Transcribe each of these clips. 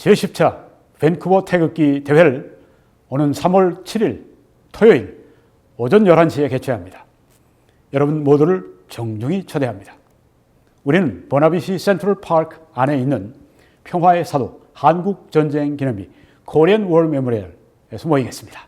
제10차 밴쿠버 태극기 대회를 오는 3월 7일 토요일 오전 11시에 개최합니다. 여러분 모두를 정중히 초대합니다. 우리는 버나비시 센트럴 파크 안에 있는 평화의 사도 한국전쟁기념비 코리안 월 메모리얼에서 모이겠습니다.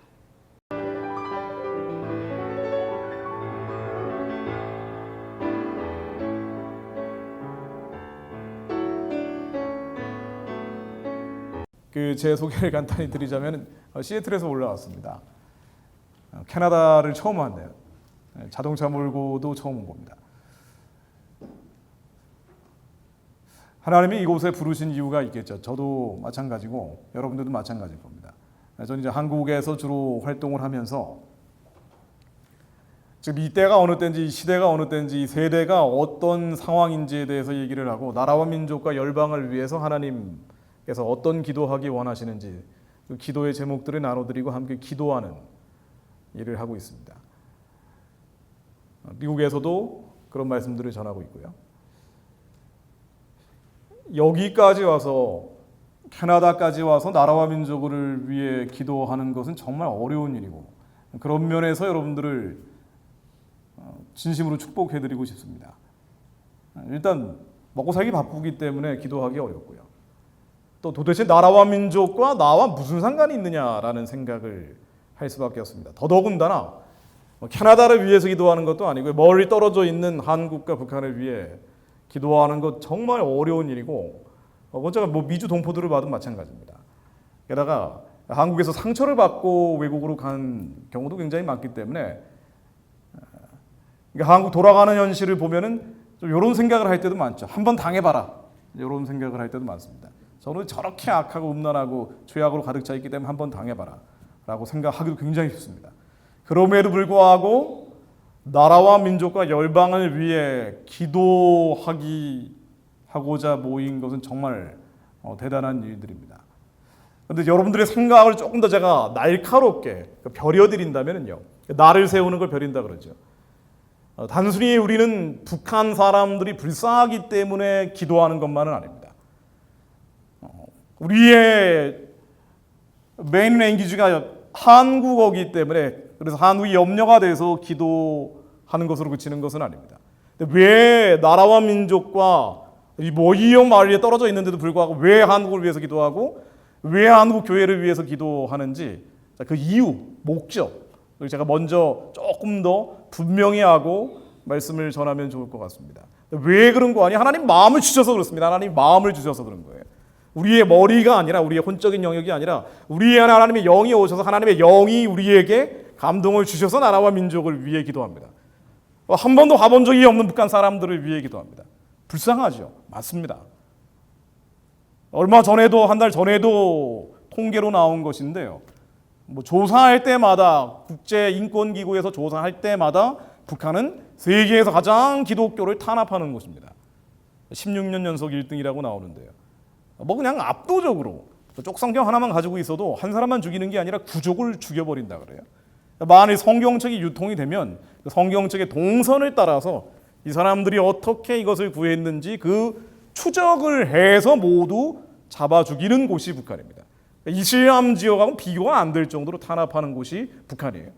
제 소개를 간단히 드리자면 시애틀에서 올라왔습니다. 캐나다를 처음 왔네요. 자동차 몰고도 처음 온 겁니다. 하나님이 이곳에 부르신 이유가 있겠죠. 저도 마찬가지고 여러분들도 마찬가지일 겁니다. 저는 이제 한국에서 주로 활동을 하면서 지금 이 때가 어느 때인지 이 시대가 어느 때인지 이 세대가 어떤 상황인지에 대해서 얘기를 하고 나라와 민족과 열방을 위해서 하나님께서 어떤 기도하기 원하시는지 그 기도의 제목들을 나눠드리고 함께 기도하는 일을 하고 있습니다. 미국에서도 그런 말씀들을 전하고 있고요. 여기까지 와서 캐나다까지 와서 나라와 민족을 위해 기도하는 것은 정말 어려운 일이고 그런 면에서 여러분들을 진심으로 축복해드리고 싶습니다. 일단 먹고 살기 바쁘기 때문에 기도하기 어렵고요. 또 도대체 나라와 민족과 나와 무슨 상관이 있느냐라는 생각을 할 수밖에 없습니다. 더더군다나 캐나다를 위해서 기도하는 것도 아니고 멀리 떨어져 있는 한국과 북한을 위해 기도하는 것 정말 어려운 일이고 제가 미주 동포들을 봐도 마찬가지입니다. 게다가 한국에서 상처를 받고 외국으로 간 경우도 굉장히 많기 때문에 한국 돌아가는 현실을 보면은 좀 이런 생각을 할 때도 많죠. 한번 당해봐라 이런 생각을 할 때도 많습니다. 저는 저렇게 악하고 음란하고 죄악으로 가득 차 있기 때문에 한번 당해봐라 라고 생각하기도 굉장히 쉽습니다. 그럼에도 불구하고 나라와 민족과 열방을 위해 기도하고자 모인 것은 정말 대단한 일들입니다. 그런데 여러분들의 생각을 조금 더 제가 날카롭게 벼려드린다면요, 나를 세우는 걸 벼린다 그러죠. 단순히 우리는 북한 사람들이 불쌍하기 때문에 기도하는 것만은 아닙니다. 우리의 메인 랭귀지가 한국어이기 때문에 그래서 한국이 염려가 돼서 기도하는 것으로 그치는 것은 아닙니다. 근데 왜 나라와 민족과 이 모이형 마을에 떨어져 있는데도 불구하고 왜 한국을 위해서 기도하고 왜 한국 교회를 위해서 기도하는지 그 이유, 목적을 제가 먼저 조금 더 분명히 하고 말씀을 전하면 좋을 것 같습니다. 왜 그런 거 아니에요? 하나님 마음을 주셔서 그렇습니다. 하나님 마음을 주셔서 그런 거예요. 우리의 머리가 아니라 우리의 혼적인 영역이 아니라 우리 안에 하나님의 영이 오셔서 하나님의 영이 우리에게 감동을 주셔서 나라와 민족을 위해 기도합니다. 한 번도 가본 적이 없는 북한 사람들을 위해 기도합니다. 불쌍하죠. 맞습니다. 얼마 전에도 한 달 전에도 통계로 나온 것인데요. 조사할 때마다 국제인권기구에서 조사할 때마다 북한은 세계에서 가장 기독교를 탄압하는 곳입니다. 16년 연속 1등이라고 나오는데요. 그냥 압도적으로 쪽성경 하나만 가지고 있어도 한 사람만 죽이는 게 아니라 구족을 죽여버린다 그래요. 만일 성경책이 유통이 되면 성경책의 동선을 따라서 이 사람들이 어떻게 이것을 구했는지 그 추적을 해서 모두 잡아 죽이는 곳이 북한입니다. 이슬람 지역하고는 비교가 안 될 정도로 탄압하는 곳이 북한이에요.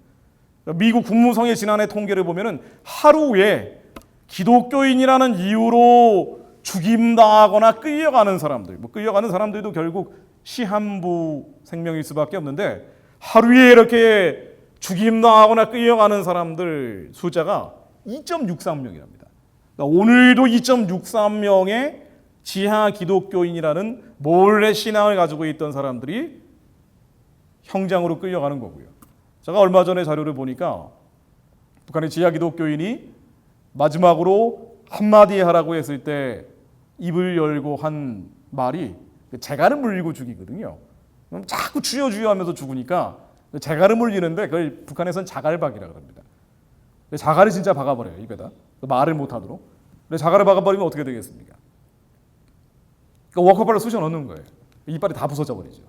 미국 국무성의 지난해 통계를 보면은 하루에 기독교인이라는 이유로 죽임당하거나 끌려가는 사람들, 끌려가는 사람들도 결국 시한부 생명일 수밖에 없는데 하루에 이렇게 죽임당하거나 끌려가는 사람들 숫자가 2.63명이랍니다. 그러니까 오늘도 2.63명의 지하 기독교인이라는 몰래 신앙을 가지고 있던 사람들이 형장으로 끌려가는 거고요. 제가 얼마 전에 자료를 보니까 북한의 지하 기독교인이 마지막으로 한마디 하라고 했을 때 입을 열고 한 말이 재갈을 물리고 죽이거든요. 그럼 자꾸 주여 주여 하면서 죽으니까 재갈을 물리는데 그걸 북한에서는 자갈박이라고 합니다. 자갈을 진짜 박아버려요, 입에다. 말을 못하도록. 자갈을 박아버리면 어떻게 되겠습니까? 워커발로 쑤셔 넣는 거예요. 이빨이 다 부서져 버리죠.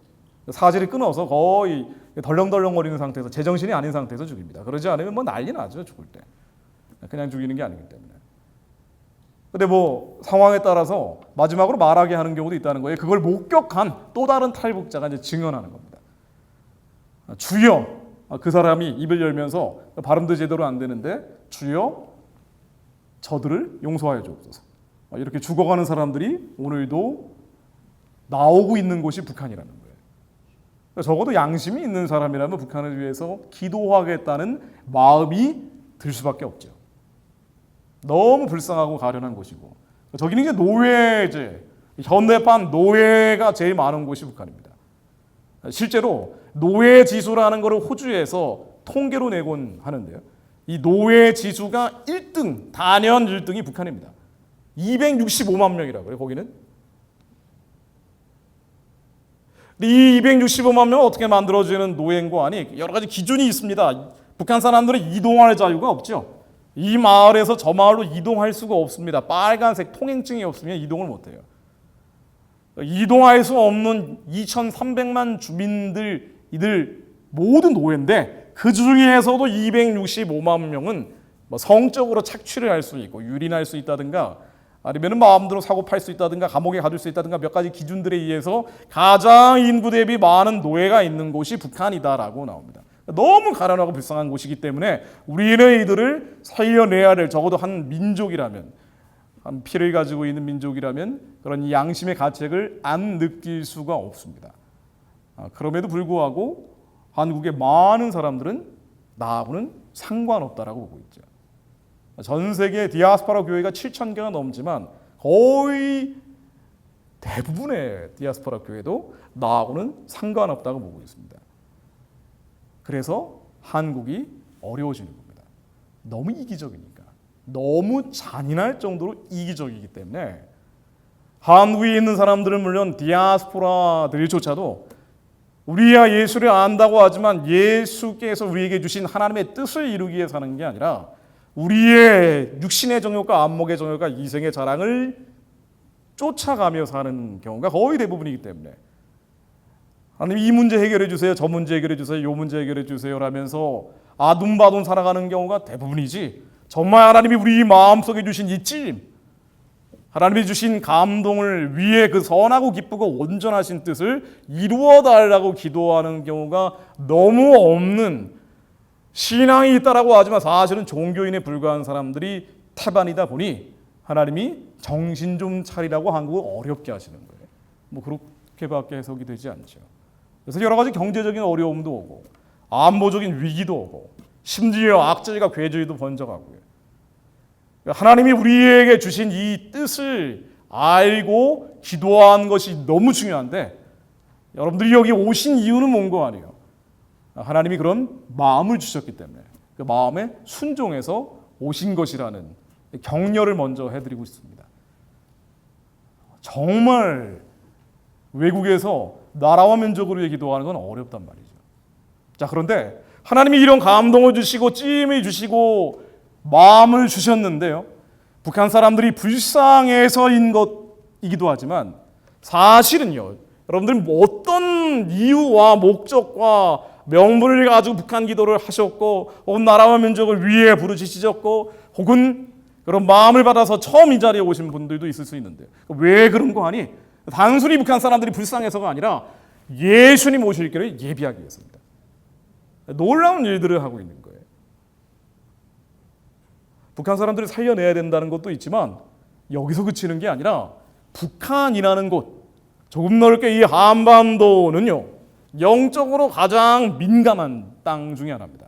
사지를 끊어서 거의 덜렁덜렁거리는 상태에서 제정신이 아닌 상태에서 죽입니다. 그러지 않으면 난리 나죠, 죽을 때. 그냥 죽이는 게 아니기 때문에. 근데 뭐 상황에 따라서 마지막으로 말하게 하는 경우도 있다는 거예요. 그걸 목격한 또 다른 탈북자가 이제 증언하는 겁니다. 주여, 그 사람이 입을 열면서 발음도 제대로 안 되는데 주여 저들을 용서하여 주옵소서. 이렇게 죽어가는 사람들이 오늘도 나오고 있는 곳이 북한이라는 거예요. 적어도 양심이 있는 사람이라면 북한을 위해서 기도하겠다는 마음이 들 수밖에 없죠. 너무 불쌍하고 가련한 곳이고, 저기는 이제 노예제, 현대판 노예가 제일 많은 곳이 북한입니다. 실제로 노예 지수라는 것을 호주에서 통계로 내곤 하는데요. 이 노예 지수가 1등, 단연 1등이 북한입니다. 265만 명이라고요, 거기는. 이 265만 명은 어떻게 만들어지는 노예인고 하니 여러 가지 기준이 있습니다. 북한 사람들은 이동할 자유가 없죠. 이 마을에서 저 마을로 이동할 수가 없습니다. 빨간색 통행증이 없으면 이동을 못해요. 이동할 수 없는 2,300만 주민들 이들 모두 노예인데 그 중에서도 265만 명은 뭐 성적으로 착취를 할 수 있고 유린할 수 있다든가 아니면 마음대로 사고 팔 수 있다든가 감옥에 가둘 수 있다든가 몇 가지 기준들에 의해서 가장 인구 대비 많은 노예가 있는 곳이 북한이다라고 나옵니다. 너무 가난하고 불쌍한 곳이기 때문에 우리는 이들을 살려내야 될, 적어도 한 민족이라면, 한 피를 가지고 있는 민족이라면 그런 양심의 가책을 안 느낄 수가 없습니다. 그럼에도 불구하고 한국의 많은 사람들은 나하고는 상관없다라고 보고 있죠. 전 세계 디아스포라 교회가 7,000개가 넘지만 거의 대부분의 디아스포라 교회도 나하고는 상관없다고 보고 있습니다. 그래서 한국이 어려워지는 겁니다. 너무 이기적이니까. 너무 잔인할 정도로 이기적이기 때문에 한국에 있는 사람들은 물론 디아스포라들조차도 우리야 예수를 안다고 하지만 예수께서 우리에게 주신 하나님의 뜻을 이루기 위해 사는 게 아니라 우리의 육신의 정욕과 안목의 정욕과 이생의 자랑을 쫓아가며 사는 경우가 거의 대부분이기 때문에 하나님 이 문제 해결해 주세요, 저 문제 해결해 주세요, 요 문제 해결해 주세요 라면서 아둥바둥 살아가는 경우가 대부분이지, 정말 하나님이 우리 마음속에 주신 이 찔림, 하나님이 주신 감동을 위해 그 선하고 기쁘고 온전하신 뜻을 이루어 달라고 기도하는 경우가 너무 없는, 신앙이 있다라고 하지만 사실은 종교인에 불과한 사람들이 태반이다 보니 하나님이 정신 좀 차리라고 한국을 어렵게 하시는 거예요. 뭐 그렇게밖에 해석이 되지 않죠. 그래서 여러 가지 경제적인 어려움도 오고 안보적인 위기도 오고 심지어 악질과 괴질도 번져가고요. 하나님이 우리에게 주신 이 뜻을 알고 기도하는 것이 너무 중요한데 여러분들이 여기 오신 이유는 뭔가 아니에요. 하나님이 그런 마음을 주셨기 때문에 그 마음에 순종해서 오신 것이라는 격려를 먼저 해드리고 싶습니다. 정말 외국에서 나라와 민족을 위해 기도하는 건 어렵단 말이죠. 자, 그런데 하나님이 이런 감동을 주시고 찜을 주시고 마음을 주셨는데요, 북한 사람들이 불쌍해서인 것이기도 하지만 사실은요, 여러분들이 어떤 이유와 목적과 명분을 가지고 북한 기도를 하셨고 혹은 나라와 민족을 위해 부르짖으셨고 혹은 그런 마음을 받아서 처음 이 자리에 오신 분들도 있을 수 있는데 왜 그런 거 하니? 단순히 북한 사람들이 불쌍해서가 아니라 예수님 오실 길을 예비하기 위해서입니다. 놀라운 일들을 하고 있는 거예요. 북한 사람들을 살려내야 된다는 것도 있지만 여기서 그치는 게 아니라 북한이라는 곳, 조금 넓게 이 한반도는요, 영적으로 가장 민감한 땅 중에 하나입니다.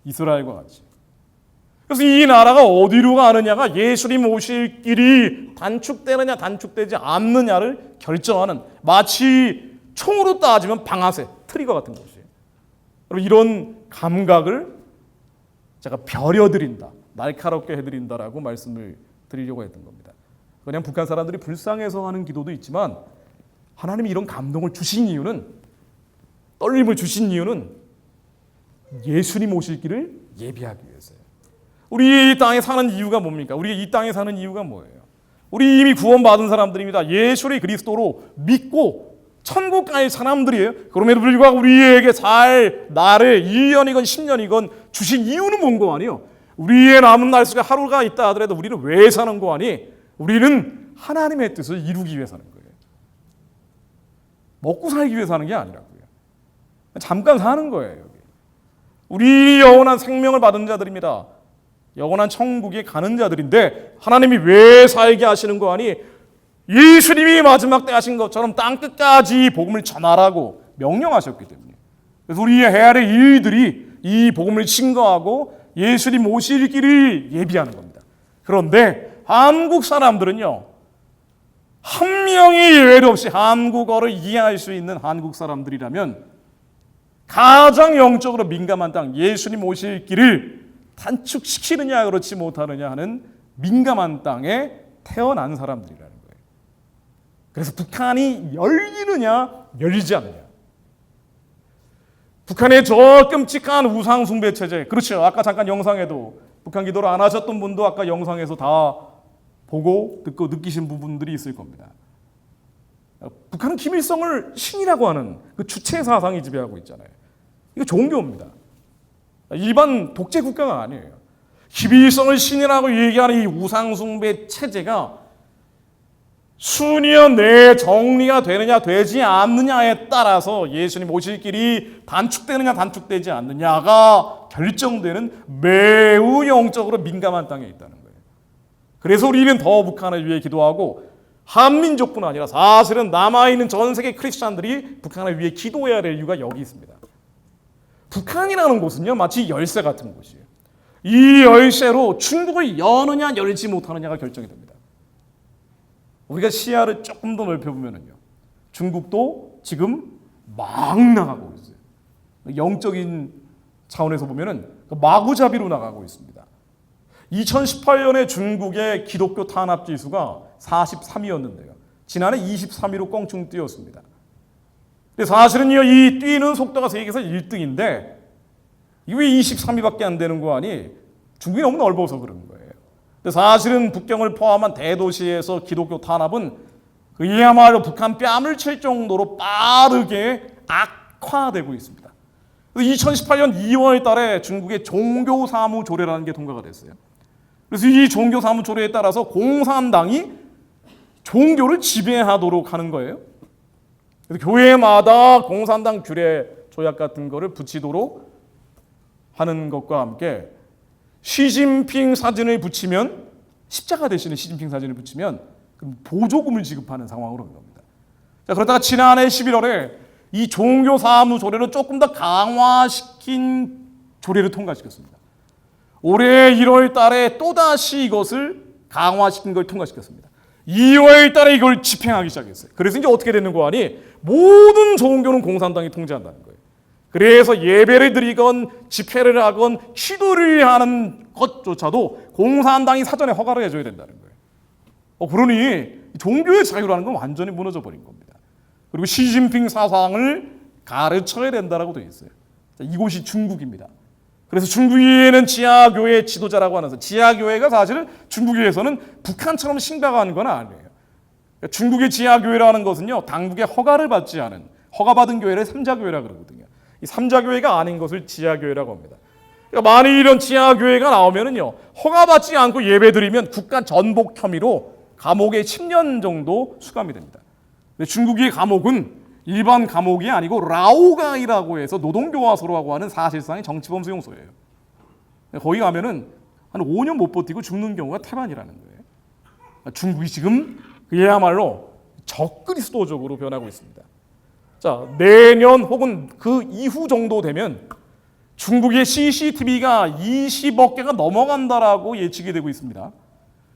이스라엘과 같이. 그래서 이 나라가 어디로 가느냐가 예수님 오실 길이 단축되느냐 단축되지 않느냐를 결정하는, 마치 총으로 따지면 방아쇠, 트리거 같은 것이에요. 여러분, 이런 감각을 제가 벼려드린다, 날카롭게 해드린다라고 말씀을 드리려고 했던 겁니다. 그냥 북한 사람들이 불쌍해서 하는 기도도 있지만 하나님이 이런 감동을 주신 이유는, 떨림을 주신 이유는 예수님 오실 길을 예비하기 위해서예요. 우리 이 땅에 사는 이유가 뭡니까? 우리가 이 땅에 사는 이유가 뭐예요? 우리 이미 구원받은 사람들입니다. 예수를 그리스도로 믿고 천국 갈 사람들이에요. 그럼에도 불구하고 우리에게 살 날을 1년이건 10년이건 주신 이유는 뭔 거 아니에요? 우리의 남은 날수가 하루가 있다 하더라도 우리는 왜 사는 거 아니? 우리는 하나님의 뜻을 이루기 위해 사는 거예요. 먹고 살기 위해 사는 게 아니라고요. 잠깐 사는 거예요. 여기. 우리 영원한 생명을 받은 자들입니다. 영원한 천국에 가는 자들인데 하나님이 왜 살게 하시는 거 아니? 예수님이 마지막 때 하신 것처럼 땅끝까지 복음을 전하라고 명령하셨기 때문에. 그래서 우리의 해야 할 일들이 이 복음을 증거하고 예수님 오실 길을 예비하는 겁니다. 그런데 한국 사람들은요, 한 명이 예외도 없이 한국어를 이해할 수 있는 한국 사람들이라면 가장 영적으로 민감한 땅, 예수님 오실 길을 단축시키느냐 그렇지 못하느냐 하는 민감한 땅에 태어난 사람들이라는 거예요. 그래서 북한이 열리느냐 열리지 않느냐. 북한의 저 끔찍한 우상 숭배 체제, 그렇죠. 아까 잠깐 영상에도 북한 기도를 안 하셨던 분도 아까 영상에서 다 보고 듣고 느끼신 부분들이 있을 겁니다. 북한은 김일성을 신이라고 하는 그 주체 사상이 지배하고 있잖아요. 이거 종교입니다. 일반 독재 국가가 아니에요. 김일성을 신이라고 얘기하는 이 우상 숭배 체제가 수년 내에 정리가 되느냐 되지 않느냐에 따라서 예수님 오실 길이 단축되느냐 단축되지 않느냐가 결정되는 매우 영적으로 민감한 땅에 있다는 거예요. 그래서 우리는 더 북한을 위해 기도하고 한민족뿐 아니라 사실은 남아있는 전 세계 크리스찬들이 북한을 위해 기도해야 될 이유가 여기 있습니다. 북한이라는 곳은요, 마치 열쇠 같은 곳이에요. 이 열쇠로 중국을 여느냐 열지 못하느냐가 결정이 됩니다. 우리가 시야를 조금 더 넓혀보면요, 중국도 지금 막 나가고 있어요. 영적인 차원에서 보면은 마구잡이로 나가고 있습니다. 2018년에 중국의 기독교 탄압 지수가 43이었는데요. 지난해 23위로 껑충 뛰었습니다. 근데 사실은요, 이 뛰는 속도가 세계에서 1등인데 이게 왜 23위밖에 안 되는 거 아니? 중국이 너무 넓어서 그런 거예요. 근데 사실은 북경을 포함한 대도시에서 기독교 탄압은 그야말로 북한 뺨을 칠 정도로 빠르게 악화되고 있습니다. 그래서 2018년 2월 달에 중국의 종교사무조례라는 게 통과가 됐어요. 그래서 이 종교사무조례에 따라서 공산당이 종교를 지배하도록 하는 거예요. 그래서 교회마다 공산당 규례 조약 같은 거를 붙이도록 하는 것과 함께 시진핑 사진을 붙이면, 십자가 대신에 시진핑 사진을 붙이면 보조금을 지급하는 상황으로 온 겁니다. 자, 그러다가 지난해 11월에 이 종교사무조례를 조금 더 강화시킨 조례를 통과시켰습니다. 올해 1월 달에 또다시 이것을 강화시킨 걸 통과시켰습니다. 2월 달에 이걸 집행하기 시작했어요. 그래서 이제 어떻게 되는 거 아니? 모든 종교는 공산당이 통제한다는 거예요. 그래서 예배를 드리건 집회를 하건 기도를 하는 것조차도 공산당이 사전에 허가를 해줘야 된다는 거예요. 그러니 종교의 자유라는 건 완전히 무너져 버린 겁니다. 그리고 시진핑 사상을 가르쳐야 된다라고 되어 있어요. 자, 이곳이 중국입니다. 그래서 중국에는 지하교회 지도자라고 하면서, 지하교회가 사실은 중국에서는 북한처럼 심각한 건 아니에요. 그러니까 중국의 지하교회라는 것은요, 당국의 허가를 받지 않은, 허가받은 교회를 삼자교회라고 그러거든요. 이 삼자교회가 아닌 것을 지하교회라고 합니다. 그러니까 만일 이런 지하교회가 나오면은요, 허가받지 않고 예배드리면 국가 전복 혐의로 감옥에 10년 정도 수감이 됩니다. 근데 중국의 감옥은 일반 감옥이 아니고 라오가이라고 해서 노동교화소라고 하는 사실상의 정치범 수용소예요. 거기 가면은 한 5년 못 버티고 죽는 경우가 태반이라는 거예요. 중국이 지금 그야말로 적그리스도적으로 변하고 있습니다. 자, 내년 혹은 그 이후 정도 되면 중국의 CCTV가 20억 개가 넘어간다라고 예측이 되고 있습니다.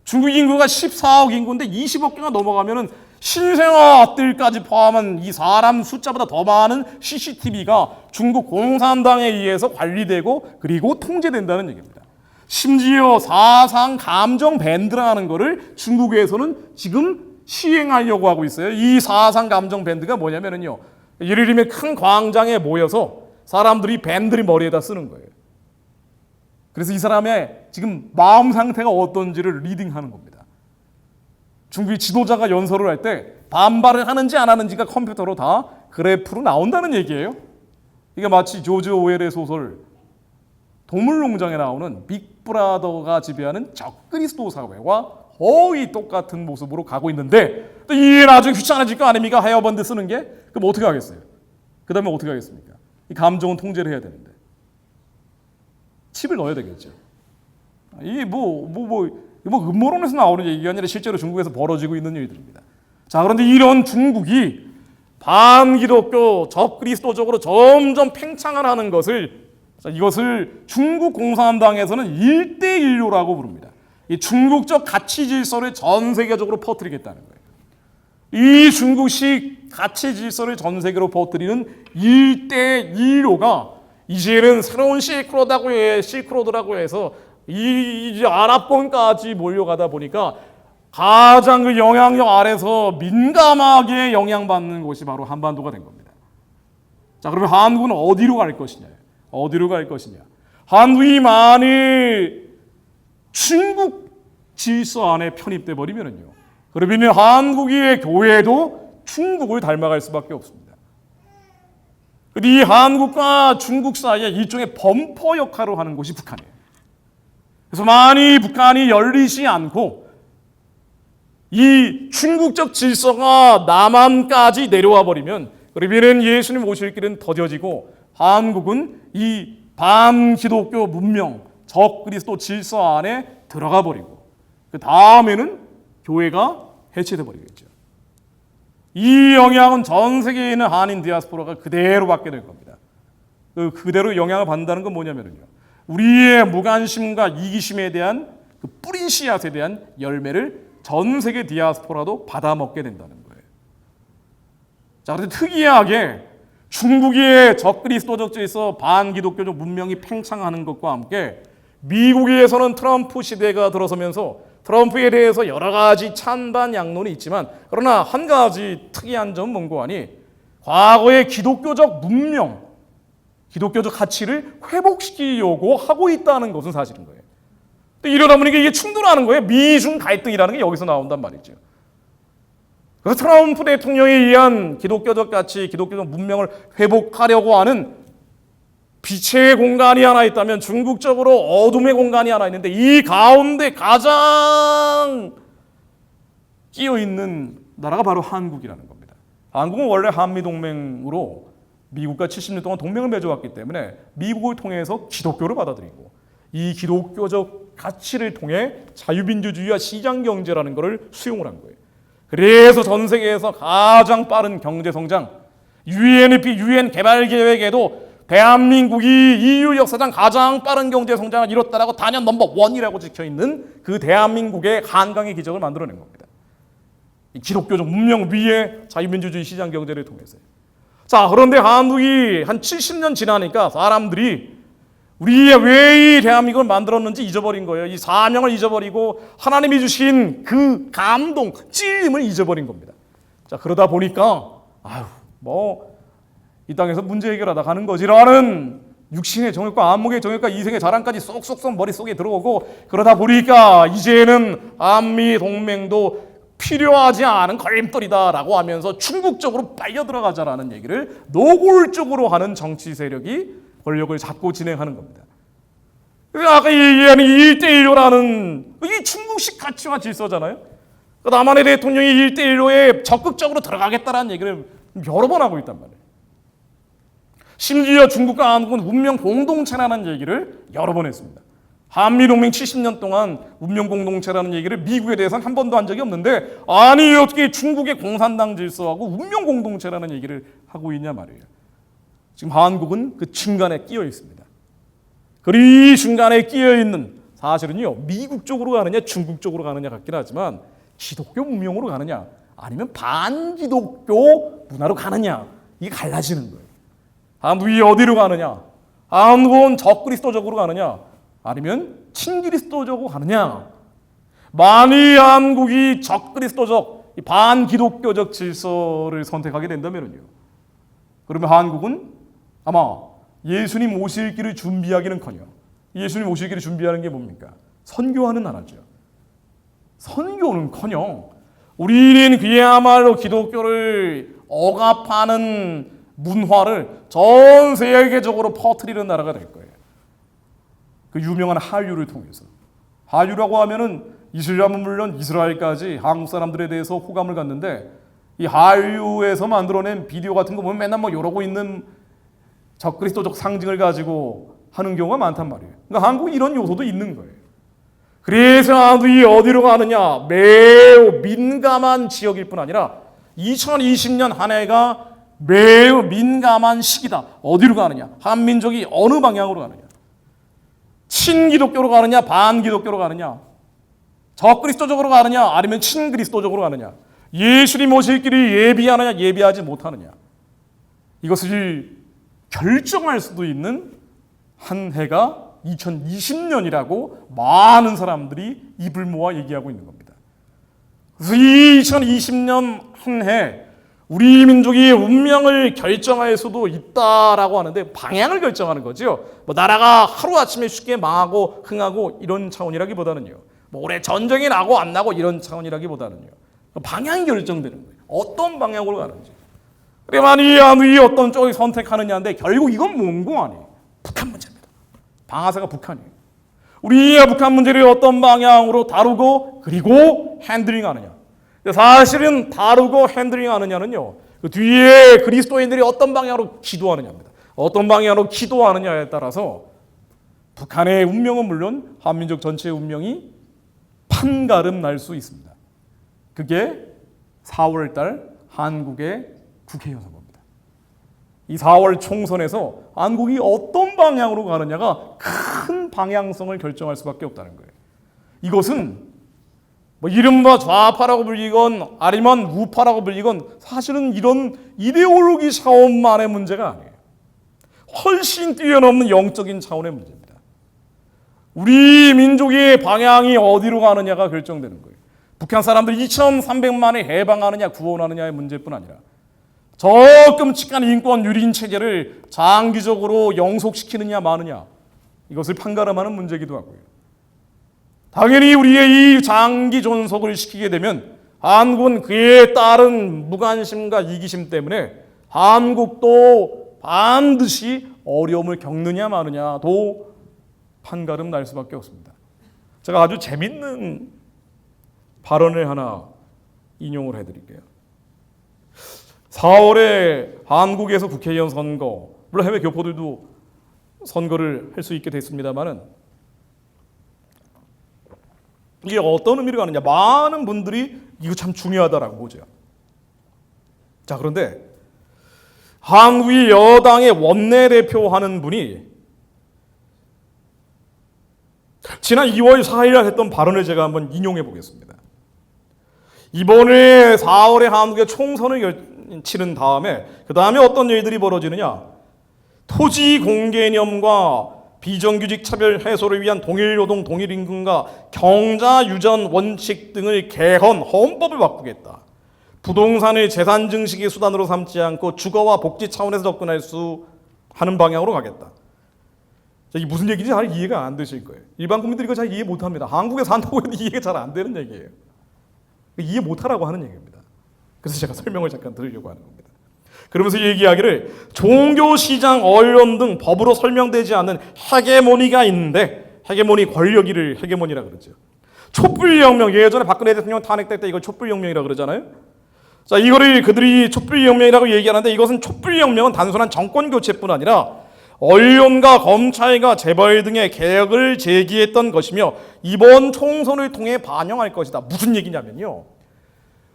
중국 인구가 14억 인구인데 20억 개가 넘어가면은 신생아들까지 포함한 이 사람 숫자보다 더 많은 CCTV가 중국 공산당에 의해서 관리되고 그리고 통제된다는 얘기입니다. 심지어 사상 감정 밴드라는 거를 중국에서는 지금 시행하려고 하고 있어요. 이 사상 감정 밴드가 뭐냐면요, 예를 들면 큰 광장에 모여서 사람들이 밴드를 머리에다 쓰는 거예요. 그래서 이 사람의 지금 마음 상태가 어떤지를 리딩하는 겁니다. 중국의 지도자가 연설을 할 때 반발을 하는지 안 하는지가 컴퓨터로 다 그래프로 나온다는 얘기예요. 이게 마치 조지 오웰의 소설 동물농장에 나오는 빅브라더가 지배하는 적그리스도 사회와 거의 똑같은 모습으로 가고 있는데 또 이게 나중에 귀찮아질 거 아닙니까? 하여번드 쓰는 게. 그럼 어떻게 하겠어요? 그 다음에 어떻게 하겠습니까? 이 감정은 통제를 해야 되는데 칩을 넣어야 되겠죠. 이게 음모론에서 나오는 얘기가 아니라 실제로 중국에서 벌어지고 있는 일들입니다. 자, 그런데 이런 중국이 반기독교 적그리스도적으로 점점 팽창을 하는 것을, 이것을 중국 공산당에서는 일대일로라고 부릅니다. 이 중국적 가치 질서를 전 세계적으로 퍼뜨리겠다는 거예요. 이 중국식 가치 질서를 전 세계로 퍼뜨리는 일대일로가 이제는 새로운 실크로드라고 해서 이 아랍권까지 몰려가다 보니까 가장 그 영향력 아래서 민감하게 영향받는 곳이 바로 한반도가 된 겁니다. 자, 그러면 한국은 어디로 갈 것이냐? 어디로 갈 것이냐? 한국이 만일 중국 질서 안에 편입돼 버리면요, 그러면 한국의 교회도 중국을 닮아갈 수밖에 없습니다. 이 한국과 중국 사이에 일종의 범퍼 역할을 하는 곳이 북한이에요. 그래서 만일 북한이 열리지 않고 이 중국적 질서가 남한까지 내려와 버리면 그러면 예수님 오실 길은 더뎌지고 한국은 이 반기독교 문명, 적그리스도 질서 안에 들어가 버리고 그 다음에는 교회가 해체돼 버리겠죠. 이 영향은 전 세계에 있는 한인 디아스포라가 그대로 받게 될 겁니다. 그대로 영향을 받는다는 건 뭐냐면요, 우리의 무관심과 이기심에 대한 그 뿌린 씨앗에 대한 열매를 전 세계 디아스포라도 받아먹게 된다는 거예요. 자, 그런데 특이하게 중국의 적그리스도적 질서, 반기독교적 문명이 팽창하는 것과 함께 미국에서는 트럼프 시대가 들어서면서 트럼프에 대해서 여러 가지 찬반 양론이 있지만 그러나 한 가지 특이한 점은 뭔고 하니 과거의 기독교적 문명, 기독교적 가치를 회복시키려고 하고 있다는 것은 사실인 거예요. 이러다 보니까 이게 충돌하는 거예요. 미중 갈등이라는 게 여기서 나온단 말이죠. 그래서 트럼프 대통령에 의한 기독교적 가치, 기독교적 문명을 회복하려고 하는 빛의 공간이 하나 있다면 중국적으로 어둠의 공간이 하나 있는데 이 가운데 가장 끼어있는 나라가 바로 한국이라는 겁니다. 한국은 원래 한미동맹으로 미국과 70년 동안 동맹을 맺어왔기 때문에 미국을 통해서 기독교를 받아들이고 이 기독교적 가치를 통해 자유민주주의와 시장경제라는 것을 수용을 한 거예요. 그래서 전 세계에서 가장 빠른 경제성장, UNDP, UN 개발계획에도 대한민국이 EU 역사상 가장 빠른 경제성장을 이뤘다라고 단연 넘버 원이라고 찍혀있는 그 대한민국의 한강의 기적을 만들어낸 겁니다. 이 기독교적 문명 위에 자유민주주의 시장경제를 통해서요. 자, 그런데 한국이 한 70년 지나니까 사람들이 우리의 왜 이 대한민국을 만들었는지 잊어버린 거예요. 이 사명을 잊어버리고 하나님이 주신 그 감동, 찔림을 잊어버린 겁니다. 자, 그러다 보니까 이 땅에서 문제 해결하다 가는 거지라는 육신의 정욕과 안목의 정욕과 이생의 자랑까지 쏙쏙쏙 머릿속에 들어오고 그러다 보니까 이제는 한미 동맹도 필요하지 않은 걸림돌이다라고 하면서 중국적으로 빨려 들어가자라는 얘기를 노골적으로 하는 정치 세력이 권력을 잡고 진행하는 겁니다. 아까 얘기하는 1대1로라는 이 중국식 가치와 질서잖아요. 남한의 대통령이 1대1로에 적극적으로 들어가겠다라는 얘기를 여러 번 하고 있단 말이에요. 심지어 중국과 한국은 문명 공동체라는 얘기를 여러 번 했습니다. 한미동맹 70년 동안 문명 공동체라는 얘기를 미국에 대해서는 한 번도 한 적이 없는데 아니 어떻게 중국의 공산당 질서하고 문명 공동체라는 얘기를 하고 있냐 말이에요. 지금 한국은 그 중간에 끼어 있습니다. 그리고 이 중간에 끼어 있는 사실은요, 미국 쪽으로 가느냐 중국 쪽으로 가느냐 같긴 하지만 기독교 문명으로 가느냐 아니면 반기독교 문화로 가느냐 이게 갈라지는 거예요. 한국이 어디로 가느냐, 한국은 적그리스도적으로 가느냐 아니면 친그리스도적으로 가느냐. 만일 한국이 적그리스도적 반기독교적 질서를 선택하게 된다면요, 그러면 한국은 아마 예수님 오실 길을 준비하기는커녕 예수님 오실 길을 준비하는 게 뭡니까? 선교하는 나라죠. 선교는커녕 우리는 그야말로 기독교를 억압하는 문화를 전 세계적으로 퍼뜨리는 나라가 될 거예요. 그 유명한 한류를 통해서. 한류라고 하면은 이슬람은 물론 이스라엘까지 한국 사람들에 대해서 호감을 갖는데 이 한류에서 만들어낸 비디오 같은 거 보면 맨날 뭐 이러고 있는 적그리스도적 상징을 가지고 하는 경우가 많단 말이에요. 그러니까 한국이 이런 요소도 있는 거예요. 그래서 한국이 어디로 가느냐? 매우 민감한 지역일 뿐 아니라 2020년 한 해가 매우 민감한 시기다. 어디로 가느냐? 한민족이 어느 방향으로 가느냐? 친기독교로 가느냐? 반기독교로 가느냐? 적그리스도적으로 가느냐? 아니면 친그리스도적으로 가느냐? 예수님 오실 길이 예비하느냐? 예비하지 못하느냐? 이것을 결정할 수도 있는 한 해가 2020년이라고 많은 사람들이 입을 모아 얘기하고 있는 겁니다. 그래서 이 2020년 한 해 우리 민족이 운명을 결정할 수도 있다라고 하는데 방향을 결정하는 거죠. 뭐 나라가 하루아침에 쉽게 망하고 흥하고 이런 차원이라기보다는요. 뭐 올해 전쟁이 나고 안 나고 이런 차원이라기보다는요. 방향이 결정되는 거예요. 어떤 방향으로 가는지. 그러면 이 어떤 쪽을 선택하느냐인데 결국 이건 뭔고 아니에요. 북한 문제입니다. 방아쇠가 북한이에요. 우리가 북한 문제를 어떤 방향으로 다루고 그리고 핸들링하느냐. 사실은 다루고 핸들링하느냐는요. 그 뒤에 그리스도인들이 어떤 방향으로 기도하느냐입니다. 어떤 방향으로 기도하느냐에 따라서 북한의 운명은 물론 한민족 전체의 운명이 판가름 날 수 있습니다. 그게 4월 달 한국의 국회의원 선거입니다. 이 4월 총선에서 한국이 어떤 방향으로 가느냐가 큰 방향성을 결정할 수밖에 없다는 거예요. 이것은 뭐 이른바 좌파라고 불리건 아니면 우파라고 불리건 사실은 이런 이데올로기 차원만의 문제가 아니에요. 훨씬 뛰어넘는 영적인 차원의 문제입니다. 우리 민족의 방향이 어디로 가느냐가 결정되는 거예요. 북한 사람들 2,300만을 해방하느냐 구원하느냐의 문제뿐 아니라 저 끔찍한 인권 유린 체제를 장기적으로 영속시키느냐 마느냐 이것을 판가름하는 문제이기도 하고요. 당연히 우리의 이 장기 존속을 시키게 되면 한국은 그에 따른 무관심과 이기심 때문에 한국도 반드시 어려움을 겪느냐 마느냐도 판가름 날 수밖에 없습니다. 제가 아주 재밌는 발언을 하나 인용을 해드릴게요. 4월에 한국에서 국회의원 선거, 물론 해외 교포들도 선거를 할 수 있게 됐습니다만은 이게 어떤 의미를 가느냐. 많은 분들이 이거 참 중요하다라고 보죠. 자, 그런데 한국의 여당의 원내대표하는 분이 지난 2월 4일 날 했던 발언을 제가 한번 인용해 보겠습니다. 이번에 4월에 한국의 총선을 치른 다음에 그 다음에 어떤 일들이 벌어지느냐. 토지 공개념과 비정규직 차별 해소를 위한 동일노동 동일임금과 경자유전 원칙 등을 개헌 헌법을 바꾸겠다. 부동산을 재산 증식의 수단으로 삼지 않고 주거와 복지 차원에서 접근할 수 하는 방향으로 가겠다. 자, 이게 무슨 얘기인지 잘 이해가 안 되실 거예요. 일반 국민들이 이거 잘 이해 못합니다. 한국에 산다고 해도 이해가 잘 안 되는 얘기예요. 이해 못하라고 하는 얘기입니다. 그래서 제가 설명을 잠깐 드리려고 하는 겁니다. 그러면서 얘기하기를 종교시장 언론 등 법으로 설명되지 않는 헤게모니가 있는데 헤게모니 권력이를 헤게모니라 그러죠. 촛불혁명 예전에 박근혜 대통령 탄핵될 때 이걸 촛불혁명이라 그러잖아요. 자, 이거를 그들이 촛불혁명이라고 얘기하는데 이것은 촛불혁명은 단순한 정권 교체뿐 아니라 언론과 검찰과 재벌 등의 개혁을 제기했던 것이며 이번 총선을 통해 반영할 것이다. 무슨 얘기냐면요.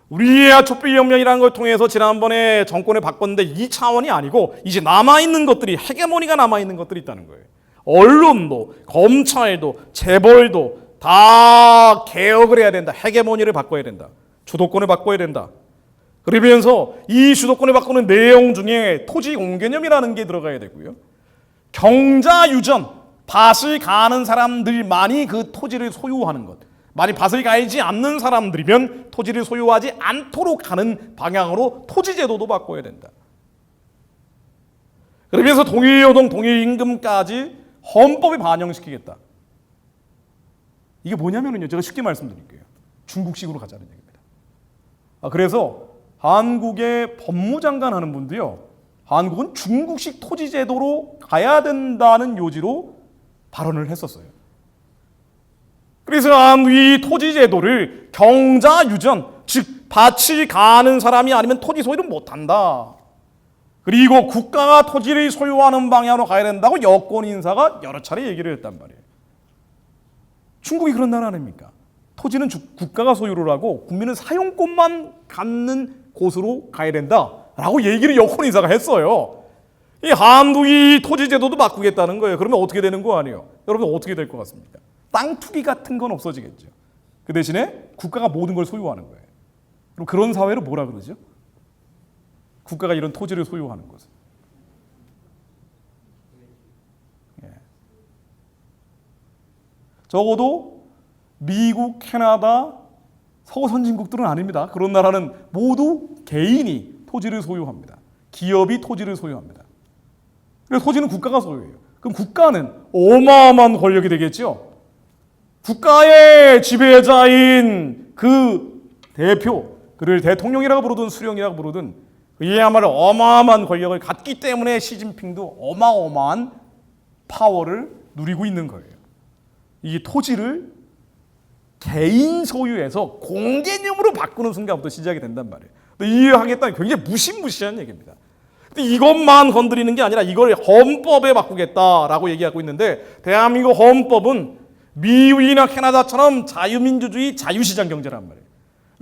우리의 촛불혁명이라는 걸 통해서 지난번에 정권을 바꿨는데 이 차원이 아니고 이제 남아있는 것들이 헤게모니가 남아있는 것들이 있다는 거예요. 언론도 검찰도 재벌도 다 개혁을 해야 된다. 헤게모니를 바꿔야 된다. 주도권을 바꿔야 된다. 그러면서 이 주도권을 바꾸는 내용 중에 토지 공개념이라는 게 들어가야 되고요. 경자유전, 밭을 가는 사람들만이 그 토지를 소유하는 것. 만약 밭을 갈지 않는 사람들이면 토지를 소유하지 않도록 하는 방향으로 토지제도도 바꿔야 된다. 그러면서 동일노동, 동일임금까지 헌법에 반영시키겠다. 이게 뭐냐면요. 제가 쉽게 말씀드릴게요. 중국식으로 가자는 얘기입니다. 그래서 한국의 법무장관 하는 분도요. 한국은 중국식 토지제도로 가야 된다는 요지로 발언을 했었어요. 그래서 한우이 토지 제도를 경자유전, 즉 밭을 가는 사람이 아니면 토지 소유를 못한다. 그리고 국가가 토지를 소유하는 방향으로 가야 된다고 여권 인사가 여러 차례 얘기를 했단 말이에요. 중국이 그런 나라 아닙니까? 토지는 국가가 소유를 하고 국민은 사용권만 갖는 곳으로 가야 된다라고 얘기를 여권 인사가 했어요. 이 한국이 토지 제도도 바꾸겠다는 거예요. 그러면 어떻게 되는 거 아니에요? 여러분 어떻게 될 것 같습니까? 땅 투기 같은 건 없어지겠죠. 그 대신에 국가가 모든 걸 소유하는 거예요. 그럼 그런 사회를 뭐라 그러죠? 국가가 이런 토지를 소유하는 것은. 예. 적어도 미국, 캐나다, 서구선진국들은 아닙니다. 그런 나라는 모두 개인이 토지를 소유합니다. 기업이 토지를 소유합니다. 그래서 토지는 국가가 소유해요. 그럼 국가는 어마어마한 권력이 되겠죠. 국가의 지배자인 그 대표, 그를 대통령이라고 부르든 수령이라고 부르든 이야말로 어마어마한 권력을 갖기 때문에 시진핑도 어마어마한 파워를 누리고 있는 거예요. 이 토지를 개인 소유에서 공개념으로 바꾸는 순간부터 시작이 된단 말이에요. 이해하겠다는 굉장히 무시무시한 얘기입니다. 근데 이것만 건드리는 게 아니라 이걸 헌법에 바꾸겠다라고 얘기하고 있는데 대한민국 헌법은 미국이나 캐나다처럼 자유민주주의, 자유시장 경제란 말이에요.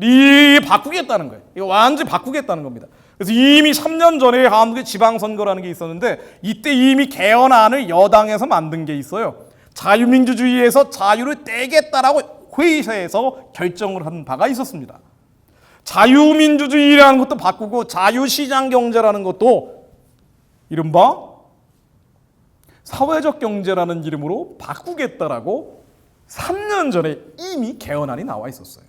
이 바꾸겠다는 거예요. 이거 완전히 바꾸겠다는 겁니다. 그래서 이미 3년 전에 한국에 지방선거라는 게 있었는데 이때 이미 개헌안을 여당에서 만든 게 있어요. 자유민주주의에서 자유를 떼겠다라고 회의에서 결정을 한 바가 있었습니다. 자유민주주의라는 것도 바꾸고 자유시장 경제라는 것도 이른바 사회적 경제라는 이름으로 바꾸겠다라고 3년 전에 이미 개헌안이 나와 있었어요.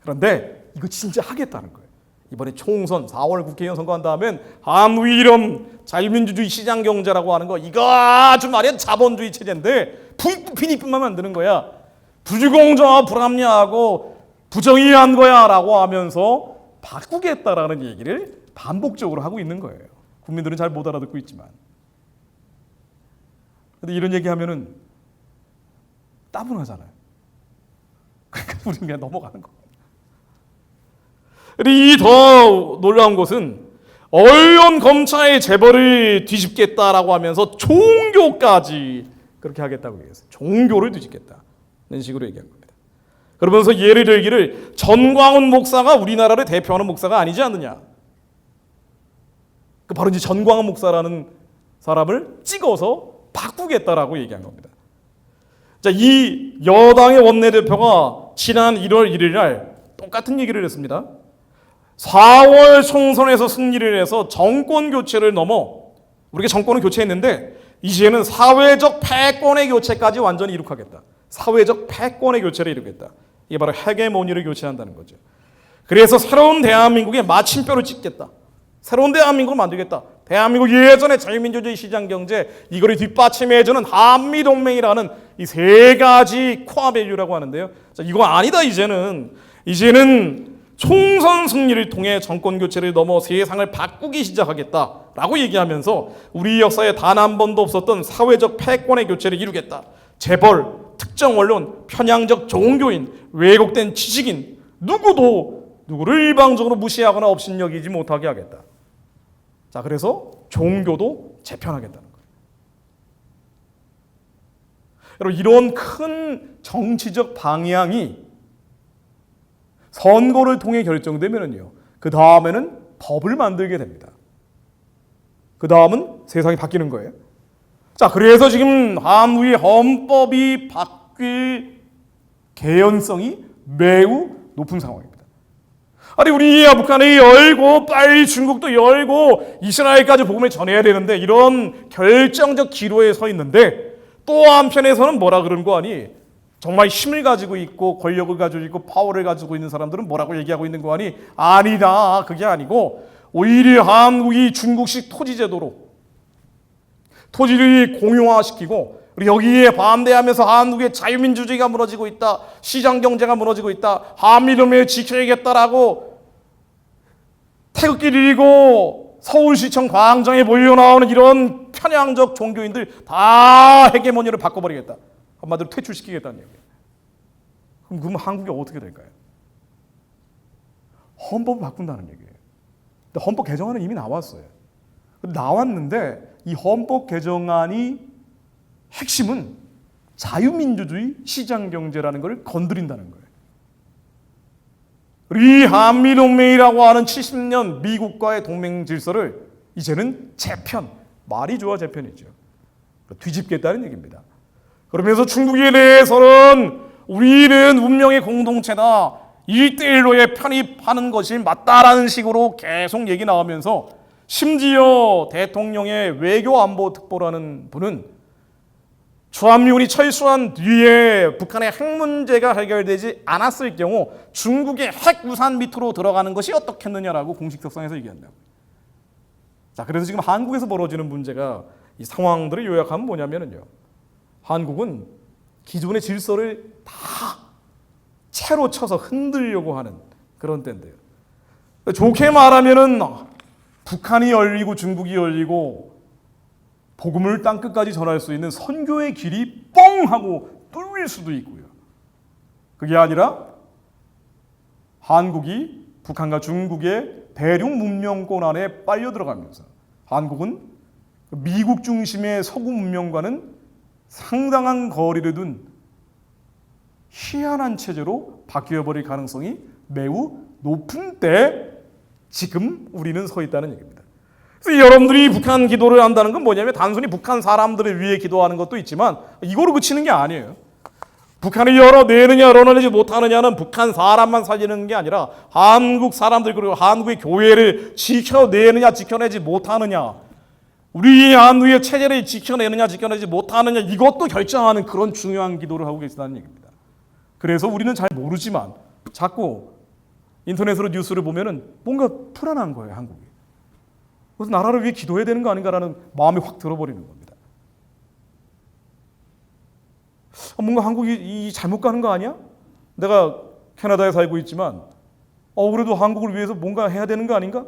그런데 이거 진짜 하겠다는 거예요. 이번에 총선 4월 국회의원 선거한 다음엔 한우이 이름 자유민주주의 시장경제라고 하는 거 이거 아주 말이야 자본주의 체제인데 부익부핀이뿐만 만드는 거야. 불공정하고 불합리하고 부정의한 거야 라고 하면서 바꾸겠다라는 얘기를 반복적으로 하고 있는 거예요. 국민들은 잘 못 알아듣고 있지만. 근데 이런 얘기하면은 따분하잖아요. 그러니까 우리는 그냥 넘어가는 거예요. 이 더 놀라운 것은 언론 검찰의 재벌을 뒤집겠다라고 하면서 종교까지 그렇게 하겠다고 얘기했어요. 종교를 뒤집겠다. 이런 식으로 얘기한 겁니다. 그러면서 예를 들기를 전광훈 목사가 우리나라를 대표하는 목사가 아니지 않느냐. 바로 이제 전광훈 목사라는 사람을 찍어서 바꾸겠다라고 얘기한 겁니다. 자, 이 여당의 원내대표가 지난 1월 1일 날 똑같은 얘기를 했습니다. 4월 총선에서 승리를 해서 정권 교체를 넘어 우리가 정권을 교체했는데 이제는 사회적 패권의 교체까지 완전히 이룩하겠다. 사회적 패권의 교체를 이루겠다. 이게 바로 헤게모니를 교체한다는 거죠. 그래서 새로운 대한민국의 마침표를 찍겠다. 새로운 대한민국을 만들겠다. 대한민국 예전의 자유민주주의 시장경제 이거를 뒷받침해주는 한미동맹이라는 이 세 가지 코어 밸류라고 하는데요. 자, 이거 아니다 이제는 총선 승리를 통해 정권 교체를 넘어 세상을 바꾸기 시작하겠다라고 얘기하면서 우리 역사에 단 한 번도 없었던 사회적 패권의 교체를 이루겠다. 재벌, 특정 언론, 편향적 종교인, 왜곡된 지식인 누구도 누구를 일방적으로 무시하거나 업신여기지 못하게 하겠다. 자, 그래서 종교도 재편하겠다는 거예요. 여러분, 이런 큰 정치적 방향이 선거를 통해 결정되면은요, 그 다음에는 법을 만들게 됩니다. 그 다음은 세상이 바뀌는 거예요. 자, 그래서 지금 한국의 헌법이 바뀔 개연성이 매우 높은 상황입니다. 아니, 우리 북한이 열고 빨리 중국도 열고 이스라엘까지 복음을 전해야 되는데 이런 결정적 기로에 서 있는데 또 한편에서는 뭐라 그러는 거 아니? 정말 힘을 가지고 있고 권력을 가지고 있고 파워를 가지고 있는 사람들은 뭐라고 얘기하고 있는 거 아니? 아니다. 그게 아니고 오히려 한국이 중국식 토지제도로 토지를 공용화시키고 여기에 반대하면서 한국의 자유민주주의가 무너지고 있다. 시장경제가 무너지고 있다. 한미동맹을 지켜야겠다라고 태극기 들고 서울시청 광장에 몰려나오는 이런 편향적 종교인들 다 헤게모니를 바꿔버리겠다. 한마디로 퇴출시키겠다는 얘기예요. 그럼 한국이 어떻게 될까요? 헌법을 바꾼다는 얘기예요. 근데 헌법 개정안은 이미 나왔어요. 나왔는데 이 헌법 개정안이 핵심은 자유민주주의 시장경제라는 걸 건드린다는 거예요. 이 한미동맹이라고 하는 70년 미국과의 동맹 질서를 이제는 재편, 말이 좋아 재편이죠. 뒤집겠다는 얘기입니다. 그러면서 중국에 대해서는 우리는 운명의 공동체다. 1대1로에 편입하는 것이 맞다라는 식으로 계속 얘기 나오면서 심지어 대통령의 외교안보특보라는 분은 주한미군이 철수한 뒤에 북한의 핵 문제가 해결되지 않았을 경우 중국의 핵 우산 밑으로 들어가는 것이 어떻겠느냐라고 공식 석상에서 얘기한다고. 자, 그래서 지금 한국에서 벌어지는 문제가 이 상황들을 요약하면 뭐냐면요. 한국은 기존의 질서를 다 채로 쳐서 흔들려고 하는 그런 때인데요. 좋게 말하면은 북한이 열리고 중국이 열리고 복음을 땅끝까지 전할 수 있는 선교의 길이 뻥 하고 뚫릴 수도 있고요. 그게 아니라 한국이 북한과 중국의 대륙 문명권 안에 빨려 들어가면서 한국은 미국 중심의 서구 문명과는 상당한 거리를 둔 희한한 체제로 바뀌어버릴 가능성이 매우 높은 때 지금 우리는 서 있다는 얘기입니다. 그래서 여러분들이 북한 기도를 한다는 건 뭐냐면 단순히 북한 사람들을 위해 기도하는 것도 있지만 이거로 그치는 게 아니에요. 북한을 열어내느냐 열어내지 못하느냐는 북한 사람만 살리는 게 아니라 한국 사람들 그리고 한국의 교회를 지켜내느냐 지켜내지 못하느냐 우리 한국의 체제를 지켜내느냐 지켜내지 못하느냐 이것도 결정하는 그런 중요한 기도를 하고 계시다는 얘기입니다. 그래서 우리는 잘 모르지만 자꾸 인터넷으로 뉴스를 보면은 뭔가 불안한 거예요, 한국이. 그래서 나라를 위해 기도해야 되는 거 아닌가라는 마음이 확 들어버리는 겁니다. 뭔가 한국이 잘못 가는 거 아니야? 내가 캐나다에 살고 있지만 그래도 한국을 위해서 뭔가 해야 되는 거 아닌가?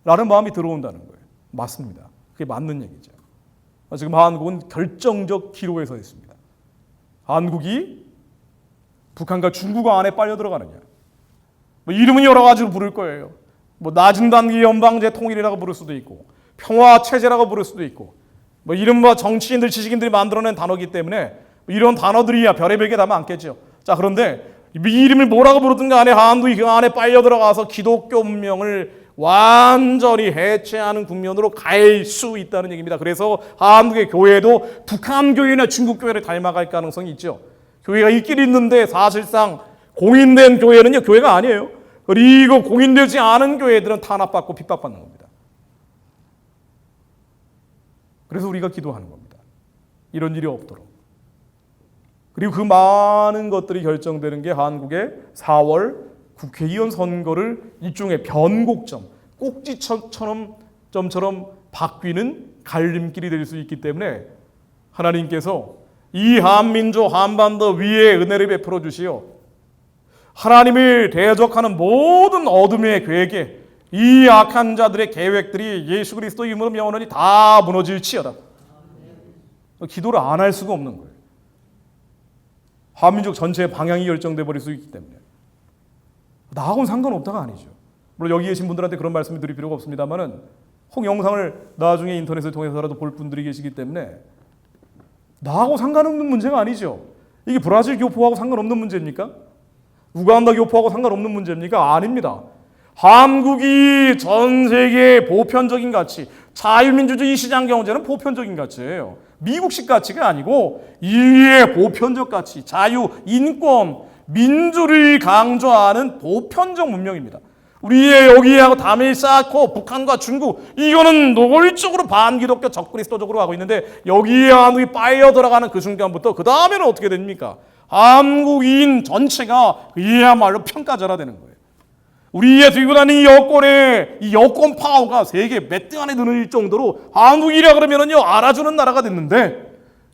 라는 마음이 들어온다는 거예요. 맞습니다. 그게 맞는 얘기죠. 지금 한국은 결정적 기로에 서 있습니다. 한국이 북한과 중국 안에 빨려 들어가느냐. 이름은 여러 가지로 부를 거예요. 낮은 단계 연방제 통일이라고 부를 수도 있고 평화 체제라고 부를 수도 있고 이른바 정치인들 지식인들이 만들어낸 단어이기 때문에 이런 단어들이야 별의별 게 다 많겠죠. 자, 그런데 이 이름을 뭐라고 부르든 간에 한국이 그 안에 빨려 들어가서 기독교 문명을 완전히 해체하는 국면으로 갈 수 있다는 얘기입니다. 그래서 한국의 교회도 북한 교회나 중국 교회를 닮아갈 가능성이 있죠. 교회가 있긴 있는데 사실상 공인된 교회는요 교회가 아니에요. 그리고 공인되지 않은 교회들은 탄압받고 핍박받는 겁니다. 그래서 우리가 기도하는 겁니다. 이런 일이 없도록. 그리고 그 많은 것들이 결정되는 게 한국의 4월 국회의원 선거를 일종의 변곡점, 꼭지점처럼 바뀌는 갈림길이 될 수 있기 때문에 하나님께서 이 한민족 한반도 위에 은혜를 베풀어 주시어 하나님을 대적하는 모든 어둠의 계획에 이 악한 자들의 계획들이 예수 그리스도 이름으로 영원히 다 무너질지어다. 기도를 안 할 수가 없는 거예요. 한민족 전체의 방향이 결정돼 버릴 수 있기 때문에. 나하고는 상관없다가 아니죠. 물론 여기 계신 분들한테 그런 말씀을 드릴 필요가 없습니다만은 혹 영상을 나중에 인터넷을 통해서라도 볼 분들이 계시기 때문에 나하고 상관없는 문제가 아니죠. 이게 브라질 교포하고 상관없는 문제입니까? 우간다 교포하고 상관없는 문제입니까? 아닙니다. 한국이 전 세계의 보편적인 가치, 자유민주주의 시장 경제는 보편적인 가치예요. 미국식 가치가 아니고 인류의 보편적 가치, 자유, 인권, 민주를 강조하는 보편적 문명입니다. 우리의 여기하고 담을 쌓고 북한과 중국 이거는 노골적으로 반기독교 적그리스도적으로 가고 있는데 여기에 한국이 빨려 들어가는 그 순간부터 그 다음에는 어떻게 됩니까? 한국인 전체가 이야말로 평가절하되는 거예요. 우리의 들고 다니는 이 여권 파워가 세계 몇 등 안에 드는 정도로 한국이라 그러면은요 알아주는 나라가 됐는데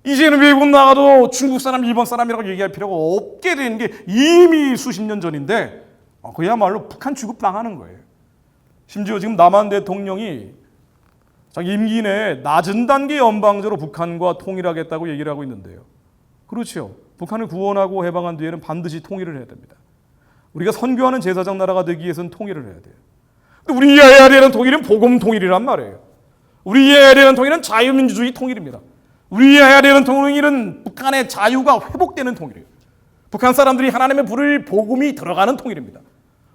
이제는 외국 나가도 중국 사람, 일본 사람이라고 얘기할 필요가 없게 된 게 이미 수십 년 전인데 그야말로 북한 취급당하는 거예요. 심지어 지금 남한 대통령이 자기 임기 내에 낮은 단계 연방제로 북한과 통일하겠다고 얘기를 하고 있는데요. 그렇죠. 북한을 구원하고 해방한 뒤에는 반드시 통일을 해야 됩니다. 우리가 선교하는 제사장 나라가 되기 위해서는 통일을 해야 돼요. 근데 우리가 해야 되는 통일은 복음 통일이란 말이에요. 우리가 해야 되는 통일은 자유민주주의 통일입니다. 우리가 해야 되는 통일은 북한의 자유가 회복되는 통일이에요. 북한 사람들이 하나님의 불을 복음이 들어가는 통일입니다.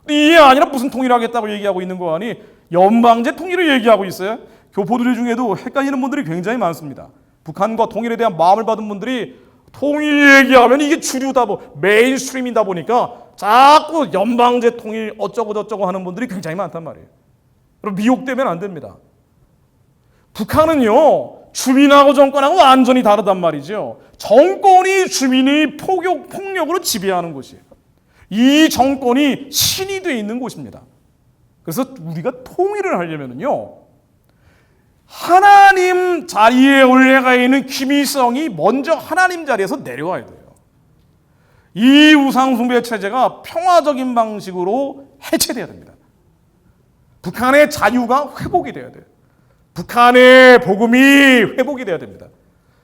이게 아니라 무슨 통일하겠다고 얘기하고 있는 거 아니? 연방제 통일을 얘기하고 있어요. 교포들 중에도 헷갈리는 분들이 굉장히 많습니다. 북한과 통일에 대한 마음을 받은 분들이 통일 얘기하면 이게 주류다, 메인스트림이다 보니까 자꾸 연방제 통일 어쩌고 저쩌고 하는 분들이 굉장히 많단 말이에요. 여러분, 미혹되면 안 됩니다. 북한은요, 주민하고 정권하고 완전히 다르단 말이죠. 정권이 주민의 폭력으로 지배하는 곳이에요. 이 정권이 신이 되어 있는 곳입니다. 그래서 우리가 통일을 하려면요, 하나님 자리에 올라가 있는 김일성이 먼저 하나님 자리에서 내려와야 돼요. 이 우상숭배 체제가 평화적인 방식으로 해체돼야 됩니다. 북한의 자유가 회복이 돼야 돼요. 북한의 복음이 회복이 돼야 됩니다.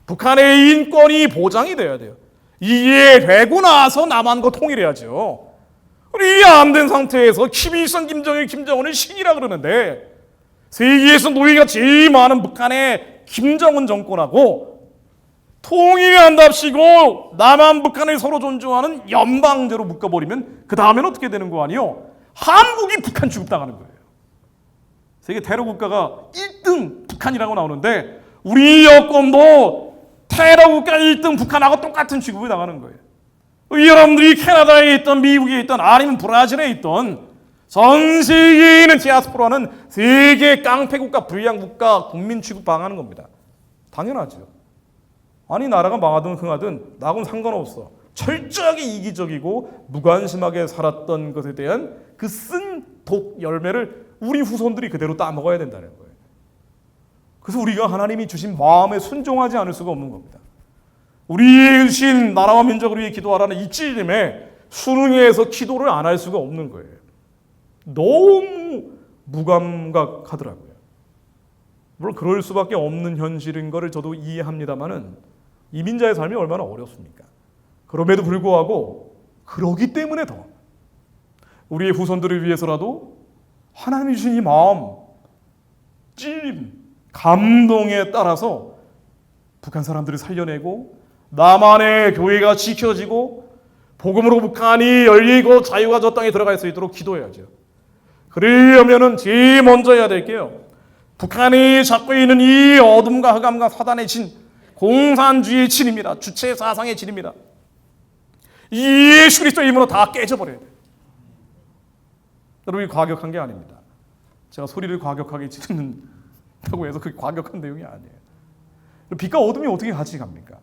북한의 인권이 보장이 돼야 돼요. 이게 되고 나서 남한과 통일해야죠. 이게 안 된 상태에서 김일성, 김정일, 김정은을 신이라 그러는데 세계에서 노예가 제일 많은 북한의 김정은 정권하고 통일한답시고 남한 북한을 서로 존중하는 연방제로 묶어버리면 그 다음엔 어떻게 되는 거 아니요? 한국이 북한 취급당하는 거예요. 세계 테러 국가가 1등 북한이라고 나오는데 우리 여권도 테러 국가 1등 북한하고 똑같은 취급을 당하는 거예요. 여러분들이 캐나다에 있던 미국에 있던 아니면 브라질에 있던 전 세계에 있는 디아스포라는 세계 깡패국가, 불량국가, 국민 취급당하는 겁니다. 당연하죠. 아니 나라가 망하든 흥하든 나하고는 상관없어. 철저하게 이기적이고 무관심하게 살았던 것에 대한 그 쓴 독 열매를 우리 후손들이 그대로 따먹어야 된다는 거예요. 그래서 우리가 하나님이 주신 마음에 순종하지 않을 수가 없는 겁니다. 우리의 주신 나라와 민족을 위해 기도하라는 이 찔림에 순응해서 기도를 안 할 수가 없는 거예요. 너무 무감각하더라고요. 물론 그럴 수밖에 없는 현실인 것을 저도 이해합니다만은 이민자의 삶이 얼마나 어렵습니까? 그럼에도 불구하고 그러기 때문에 더 우리의 후손들을 위해서라도 하나님이 주신 이 마음, 찔림, 감동에 따라서 북한 사람들을 살려내고 남한의 교회가 지켜지고 복음으로 북한이 열리고 자유가 저 땅에 들어갈 수 있도록 기도해야죠. 그러려면은 제일 먼저 해야 될 게요, 북한이 잡고 있는 이 어둠과 흑암과 사단의 진, 공산주의의 진입니다. 주체 사상의 진입니다. 예수 그리스도의 이름으로 다 깨져버려야 돼요. 여러분이 과격한 게 아닙니다. 제가 소리를 과격하게 지른다고 해서 그게 과격한 내용이 아니에요. 빛과 어둠이 어떻게 같이 갑니까?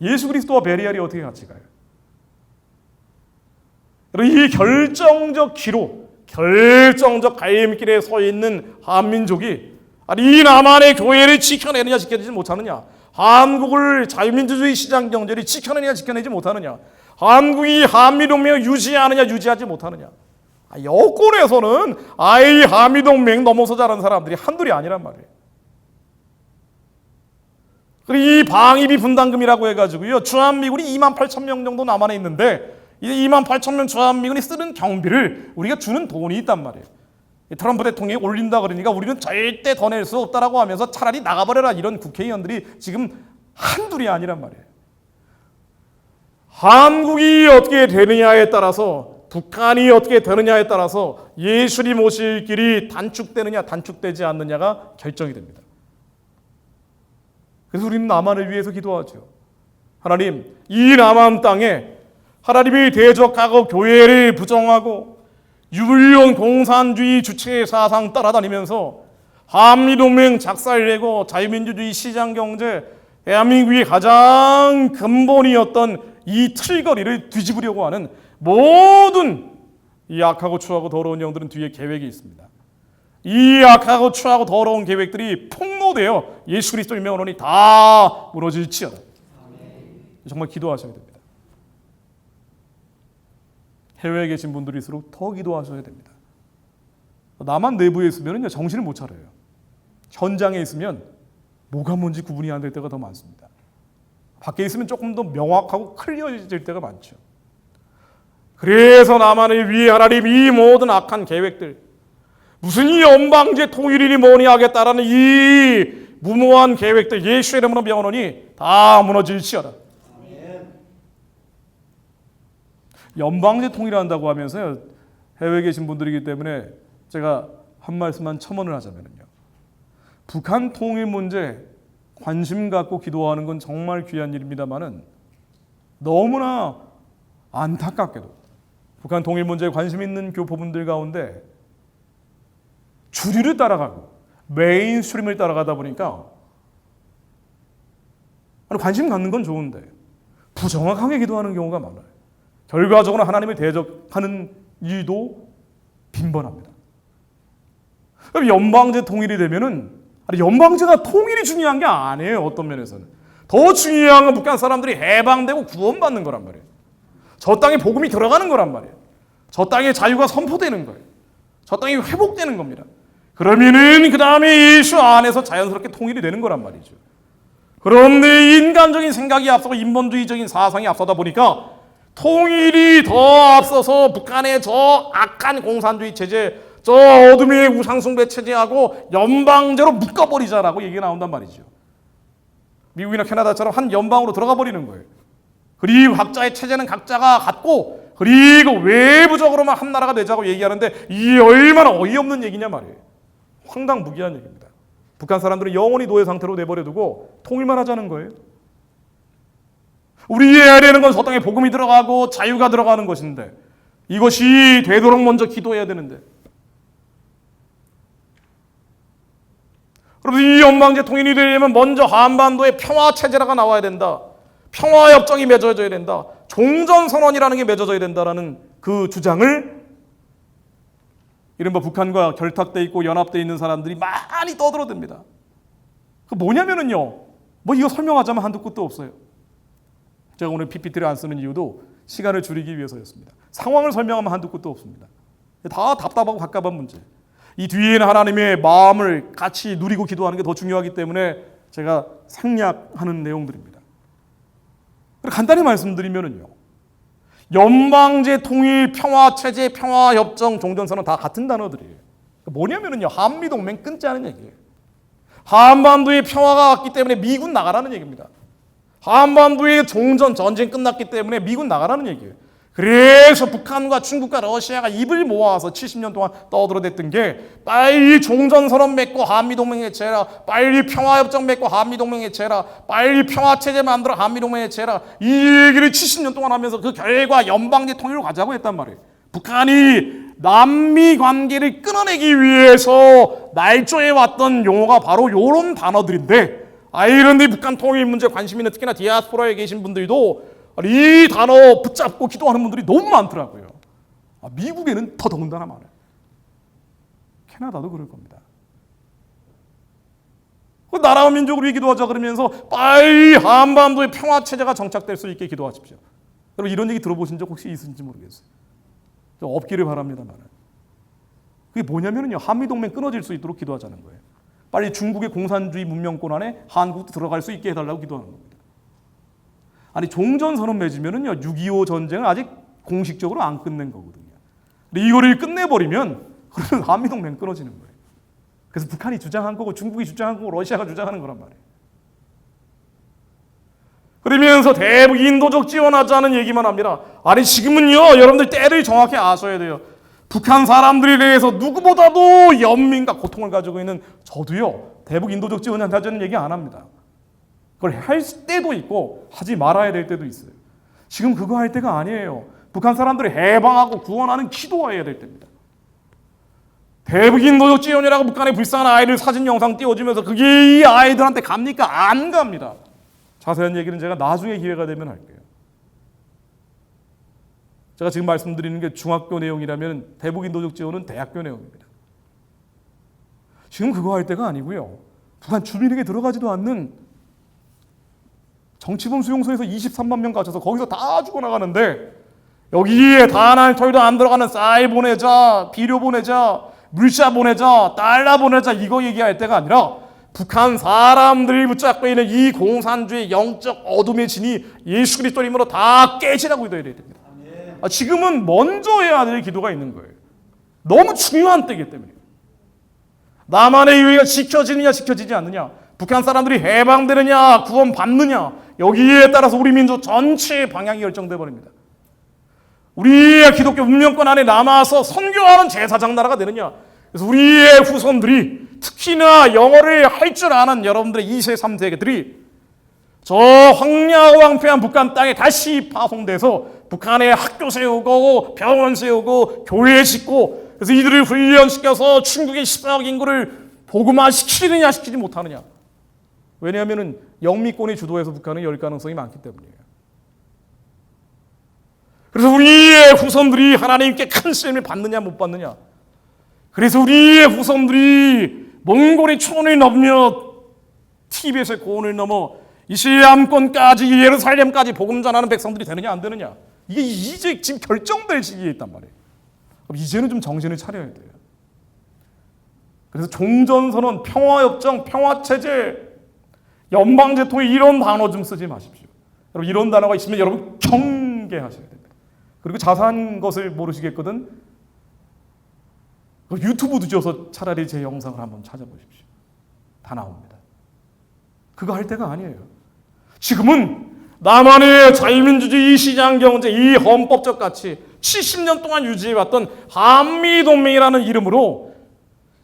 예수 그리스도와 베리알이 어떻게 같이 가요? 이 결정적 기로, 결정적 갈림길에 서 있는 한민족이 이 남한의 교회를 지켜내느냐 지켜내지 못하느냐, 한국을 자유민주주의 시장 경제를 지켜내느냐 지켜내지 못하느냐, 한국이 한미동맹을 유지하느냐 유지하지 못하느냐, 여권에서는 아예 한미동맹 넘어서 자란 사람들이 한둘이 아니란 말이에요. 그리고 이 방위비 분담금이라고 해가지고요, 주한미군이 28,000명 정도 남한에 있는데 이 28,000명 주한미군이 쓰는 경비를 우리가 주는 돈이 있단 말이에요. 트럼프 대통령이 올린다 그러니까 우리는 절대 더 낼 수 없다라고 하면서 차라리 나가버려라 이런 국회의원들이 지금 한둘이 아니란 말이에요. 한국이 어떻게 되느냐에 따라서, 북한이 어떻게 되느냐에 따라서 예수님 오실 길이 단축되느냐 단축되지 않느냐가 결정이 됩니다. 그래서 우리는 남한을 위해서 기도하죠. 하나님, 이 남한 땅에 하나님이 대적하고 교회를 부정하고 유불론 공산주의 주체 사상 따라다니면서 한미동맹 작살내고 자유민주주의 시장경제, 대한민국의 가장 근본이었던 이 틀거리를 뒤집으려고 하는 모든 이 악하고 추하고 더러운 영들은 뒤에 계획이 있습니다. 이 악하고 추하고 더러운 계획들이 폭로되어 예수 그리스도의 명언이 다 무너질지어다. 정말 기도하셔야 됩니다. 해외에 계신 분들일수록 더 기도하셔야 됩니다. 남한 내부에 있으면 정신을 못 차려요. 현장에 있으면 뭐가 뭔지 구분이 안 될 때가 더 많습니다. 밖에 있으면 조금 더 명확하고 클리어해질 때가 많죠. 그래서 남한을 위해 하나님 이 모든 악한 계획들, 무슨 이 연방제 통일이니 뭐니 하겠다라는 이 무모한 계획들 예수의 이름으로 명하노니 다 무너질지어다. 연방제 통일한다고 하면서요, 해외에 계신 분들이기 때문에 제가 한 말씀만 첨언을 하자면요, 북한 통일 문제 관심 갖고 기도하는 건 정말 귀한 일입니다만은 너무나 안타깝게도 북한 통일 문제에 관심 있는 교포분들 가운데 주류를 따라가고 메인스트림을 따라가다 보니까 관심 갖는 건 좋은데 부정확하게 기도하는 경우가 많아요. 결과적으로 하나님을 대적하는 일도 빈번합니다. 그럼 연방제 통일이 되면은 연방제가 통일이 중요한 게 아니에요. 어떤 면에서는 더 중요한 건 북한 사람들이 해방되고 구원받는 거란 말이에요. 저 땅에 복음이 들어가는 거란 말이에요. 저 땅에 자유가 선포되는 거예요. 저 땅이 회복되는 겁니다. 그러면은 그 다음에 예수 안에서 자연스럽게 통일이 되는 거란 말이죠. 그런데 인간적인 생각이 앞서고 인본주의적인 사상이 앞서다 보니까 통일이 더 앞서서 북한의 저 악한 공산주의 체제, 저 어둠의 우상숭배 체제하고 연방제로 묶어버리자라고 얘기가 나온단 말이죠. 미국이나 캐나다처럼 한 연방으로 들어가 버리는 거예요. 그리고 각자의 체제는 각자가 갖고 그리고 외부적으로만 한 나라가 되자고 얘기하는데 이게 얼마나 어이없는 얘기냐 말이에요. 황당무계한 얘기입니다. 북한 사람들은 영원히 노예 상태로 내버려두고 통일만 하자는 거예요. 우리 해야 되는 건 저 땅에 복음이 들어가고 자유가 들어가는 것인데 이것이 되도록 먼저 기도해야 되는데, 여러분, 이 연방제 통일이 되려면 먼저 한반도에 평화체제라가 나와야 된다. 평화협정이 맺어져야 된다. 종전선언이라는 게 맺어져야 된다라는 그 주장을 이른바 북한과 결탁돼 있고 연합돼 있는 사람들이 많이 떠들어댑니다. 그 뭐냐면은요, 뭐 이거 설명하자면 한두 끝도 없어요. 제가 오늘 PPT를 안 쓰는 이유도 시간을 줄이기 위해서였습니다. 상황을 설명하면 한두 끝도 없습니다. 다 답답하고 갑갑한 문제. 이 뒤에는 하나님의 마음을 같이 누리고 기도하는 게 더 중요하기 때문에 제가 생략하는 내용들입니다. 간단히 말씀드리면은요, 연방제 통일, 평화체제, 평화협정, 종전선언 다 같은 단어들이에요. 뭐냐면은요, 한미동맹 끊자는 얘기예요. 한반도에 평화가 왔기 때문에 미군 나가라는 얘기입니다. 한반도의 전쟁 끝났기 때문에 미군 나가라는 얘기예요. 그래서 북한과 중국과 러시아가 입을 모아서 70년 동안 떠들어댔던 게 빨리 종전선언 맺고 한미동맹 해체해라, 빨리 평화협정 맺고 한미동맹 해체해라, 빨리 평화체제 만들어 한미동맹 해체해라, 이 얘기를 70년 동안 하면서 그 결과 연방제 통일로 가자고 했단 말이에요. 북한이 남미 관계를 끊어내기 위해서 날조해 왔던 용어가 바로 이런 단어들인데, 그런데 북한 통일 문제 관심 있는 특히나 디아스포라에 계신 분들도 이 단어 붙잡고 기도하는 분들이 너무 많더라고요. 미국에는 더 더군다나 많아요. 캐나다도 그럴 겁니다. 나라와 민족을 위해 기도하자 그러면서 빨리 한반도의 평화체제가 정착될 수 있게 기도하십시오. 여러분, 이런 얘기 들어보신 적 혹시 있으신지 모르겠어요. 없기를 바랍니다만. 그게 뭐냐면요, 한미동맹 끊어질 수 있도록 기도하자는 거예요. 빨리 중국의 공산주의 문명권 안에 한국도 들어갈 수 있게 해달라고 기도하는 겁니다. 종전선언 맺으면은요, 6.25 전쟁은 아직 공식적으로 안 끝낸 거거든요. 근데 이거를 끝내버리면 그러면 한미동맹 끊어지는 거예요. 그래서 북한이 주장한 거고 중국이 주장한 거고 러시아가 주장하는 거란 말이에요. 그러면서 대북 인도적 지원하자는 얘기만 합니다. 지금은요, 여러분들 때를 정확히 아셔야 돼요. 북한 사람들에 대해서 누구보다도 연민과 고통을 가지고 있는 저도요, 대북 인도적 지원하자는 얘기 안 합니다. 그걸 할 때도 있고 하지 말아야 될 때도 있어요. 지금 그거 할 때가 아니에요. 북한 사람들을 해방하고 구원하는 기도해야 될 때입니다. 대북 인도적 지원이라고 북한의 불쌍한 아이들 사진 영상 띄워주면서 그게 이 아이들한테 갑니까? 안 갑니다. 자세한 얘기는 제가 나중에 기회가 되면 할게요. 제가 지금 말씀드리는 게 중학교 내용이라면 대북 인도적 지원은 대학교 내용입니다. 지금 그거 할 때가 아니고요. 북한 주민에게 들어가지도 않는 정치범 수용소에서 23만 명 갇혀서 거기서 다 죽어나가는데 여기에 단 한 톨도 안 들어가는 쌀 보내자, 비료 보내자, 물자 보내자, 달러 보내자 이거 얘기할 때가 아니라 북한 사람들이 붙잡고 있는 이 공산주의 영적 어둠의 진이 예수 그리스도 이름으로 다 깨지라고 기도해야 됩니다. 지금은 먼저 해야 될 기도가 있는 거예요. 너무 중요한 때이기 때문에. 남한의 유해가 지켜지느냐 지켜지지 않느냐, 북한 사람들이 해방되느냐 구원받느냐, 여기에 따라서 우리 민족 전체의 방향이 결정돼 버립니다. 우리의 기독교 문명권 안에 남아서 선교하는 제사장 나라가 되느냐, 그래서 우리의 후손들이 특히나 영어를 할 줄 아는 여러분들의 2세 3세들이 저 황량황폐한 북한 땅에 다시 파송돼서 북한에 학교 세우고 병원 세우고 교회 짓고, 그래서 이들을 훈련시켜서 중국의 10억 인구를 복음화 시키느냐 시키지 못하느냐. 왜냐하면 영미권이 주도해서 북한은 열 가능성이 많기 때문이에요. 그래서 우리의 후손들이 하나님께 큰 쓰임을 받느냐 못 받느냐. 그래서 우리의 후손들이 몽골의 초원을 넘며 티벳의 고원을 넘어 이슬람권까지 예루살렘까지 복음 전하는 백성들이 되느냐 안 되느냐. 이게 이제 지금 결정될 시기에 있단 말이에요. 그럼 이제는 좀 정신을 차려야 돼요. 그래서 종전선언, 평화협정, 평화체제, 연방제통에 이런 단어 좀 쓰지 마십시오. 여러분 이런 단어가 있으면 여러분 경계하셔야 됩니다. 그리고 자세한 것을 모르시겠거든 유튜브 뒤져서 차라리 제 영상을 한번 찾아보십시오. 다 나옵니다. 그거 할 때가 아니에요. 지금은 남한의 자유민주주의 시장경제, 이 헌법적 가치 70년 동안 유지해왔던 한미동맹이라는 이름으로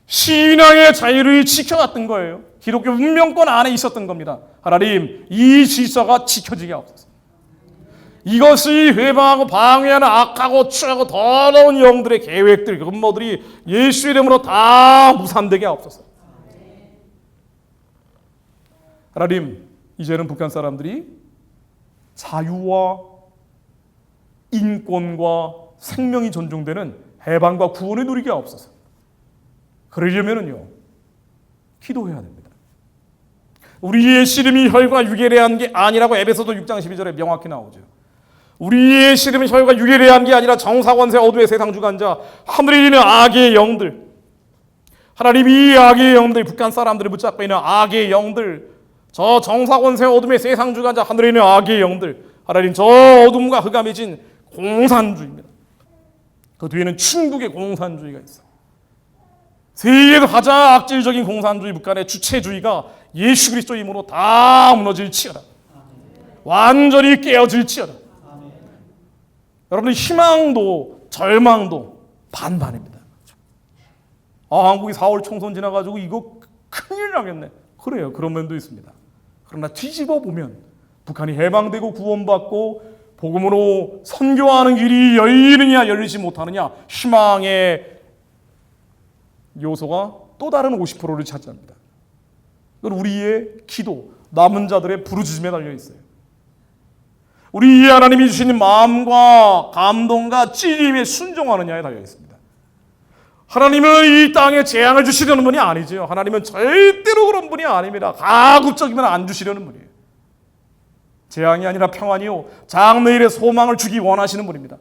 신앙의 자유를 지켜왔던 거예요. 기독교 문명권 안에 있었던 겁니다. 하나님, 이 질서가 지켜지게 하옵소서. 이것이 회방하고 방해하는 악하고 추하고 더러운 영들의 계획들, 음모들이 예수 이름으로 다 무산되게 하옵소서. 하나님, 이제는 북한 사람들이 자유와 인권과 생명이 존중되는 해방과 구원을 누리게 하옵소서. 그러려면요, 기도해야 됩니다. 우리의 씨름이 혈과 육에 대한 게 아니라고 에베소서 6장 12절에 명확히 나오죠. 우리의 씨름이 혈과 육에 대한 게 아니라 정사권세 어둠의 세상 주관자, 하늘에 있는 악의 영들, 하나님 이 악의 영들, 북한 사람들을 붙잡고 있는 악의 영들, 저 정사권세 어둠의 세상 주관자, 하늘에 있는 악의 영들, 하나님 저 어둠과 흑암이 진 공산주의입니다. 그 뒤에는 충북의 공산주의가 있어. 세계에서 가장 악질적인 공산주의 북한의 주체주의가 예수 그리스도 이름으로 다 무너질지어다. 완전히 깨어질지어다. 여러분들 희망도 절망도 반반입니다. 한국이 4월 총선 지나가지고 이거 큰일 나겠네. 그래요. 그런 면도 있습니다. 그러나 뒤집어 보면 북한이 해방되고 구원받고 복음으로 선교하는 길이 열리느냐 열리지 못하느냐, 희망의 요소가 또 다른 50%를 차지합니다. 그건 우리의 기도, 남은 자들의 부르짖음에 달려 있어요. 우리 하나님이 주시는 마음과 감동과 찔림에 순종하느냐에 달려 있습니다. 하나님은 이 땅에 재앙을 주시려는 분이 아니죠. 하나님은 절대로 그런 분이 아닙니다. 가급적이면 안 주시려는 분이에요. 재앙이 아니라 평안이요, 장래일의 소망을 주기 원하시는 분입니다.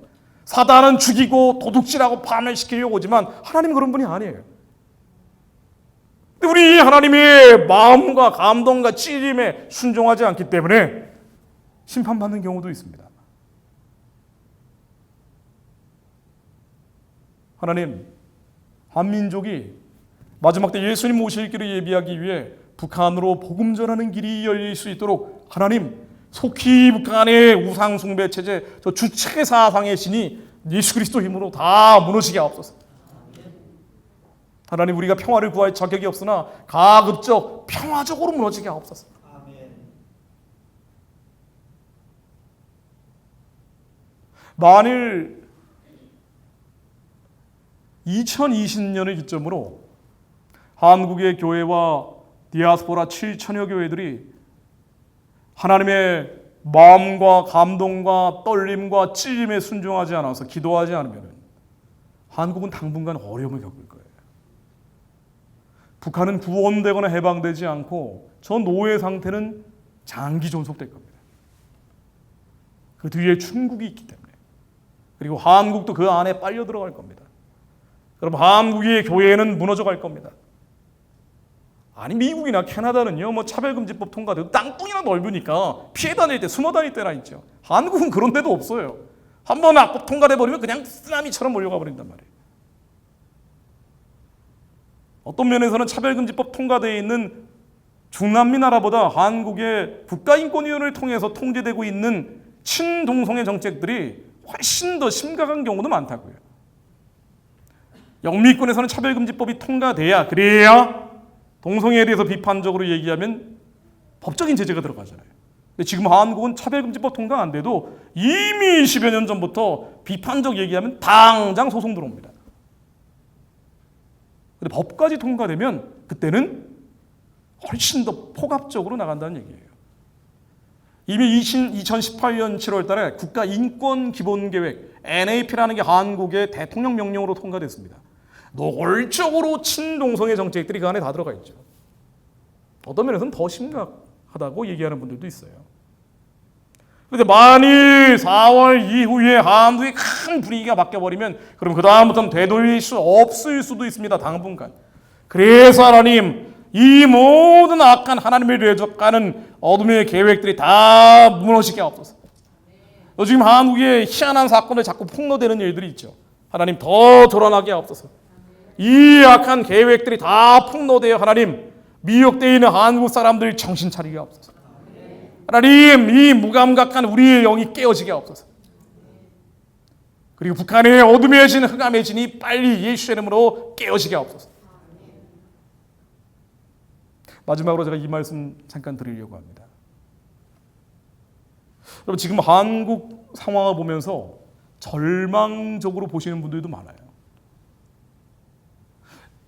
사단은 죽이고 도둑질하고 파멸시키려고 오지만 하나님은 그런 분이 아니에요. 우리 하나님의 마음과 감동과 찔림에 순종하지 않기 때문에 심판받는 경우도 있습니다. 하나님, 한민족이 마지막 때 예수님 오실 길을 예비하기 위해 북한으로 복음 전하는 길이 열릴 수 있도록 하나님, 속히 북한의 우상 숭배 체제, 저 주체 사상의 신이 예수 그리스도 힘으로 다 무너지게 하옵소서. 하나님, 우리가 평화를 구할 자격이 없으나 가급적 평화적으로 무너지게 하옵소서. 만일 2020년을 기점으로 한국의 교회와 디아스포라 7천여 교회들이 하나님의 마음과 감동과 떨림과 찔림에 순종하지 않아서 기도하지 않으면 한국은 당분간 어려움을 겪을 거예요. 북한은 구원되거나 해방되지 않고 저 노예 상태는 장기 존속될 겁니다. 그 뒤에 중국이 있기 때문에, 그리고 한국도 그 안에 빨려 들어갈 겁니다. 그럼 한국의 교회는 무너져 갈 겁니다. 아니 미국이나 캐나다는요 뭐 차별금지법 통과돼도 땅덩이나 넓으니까 피해 다닐 때 숨어 다닐 때나 있죠. 한국은 그런 데도 없어요. 한번 악법 통과돼 버리면 그냥 쓰나미처럼 몰려가 버린단 말이에요. 어떤 면에서는 차별금지법 통과되어 있는 중남미 나라보다 한국의 국가인권위원회를 통해서 통제되고 있는 친동성애 정책들이 훨씬 더 심각한 경우도 많다고요. 영미권에서는 차별금지법이 통과돼야 그래야 동성애에 대해서 비판적으로 얘기하면 법적인 제재가 들어가잖아요. 근데 지금 한국은 차별금지법 통과 안 돼도 이미 10여 년 전부터 비판적 얘기하면 당장 소송 들어옵니다. 근데 법까지 통과되면 그때는 훨씬 더 폭압적으로 나간다는 얘기예요. 이미 2018년 7월 달에 국가인권기본계획 NAP라는 게 한국의 대통령 명령으로 통과됐습니다. 노골적으로 친동성애 정책들이 그 안에 다 들어가 있죠. 어떤 면에서는 더 심각하다고 얘기하는 분들도 있어요. 그런데 만일 4월 이후에 한국의 큰 분위기가 바뀌어버리면 그럼 그 다음부터는 되돌릴 수 없을 수도 있습니다. 당분간. 그래서 하나님 이 모든 악한 하나님을 대적하는 어둠의 계획들이 다 무너지게 하옵소서. 지금 한국에 희한한 사건을 자꾸 폭로되는 일들이 있죠. 하나님 더 드러나게 하옵소서. 이 악한 계획들이 다 폭로되어 하나님 미혹되어 있는 한국 사람들 정신 차리게 하옵소서. 하나님 이 무감각한 우리의 영이 깨어지게 하옵소서. 그리고 북한의 어둠의 진 흑암의 진이 빨리 예수의 이름으로 깨어지게 하옵소서. 마지막으로 제가 이 말씀 잠깐 드리려고 합니다. 여러분 지금 한국 상황을 보면서 절망적으로 보시는 분들도 많아요.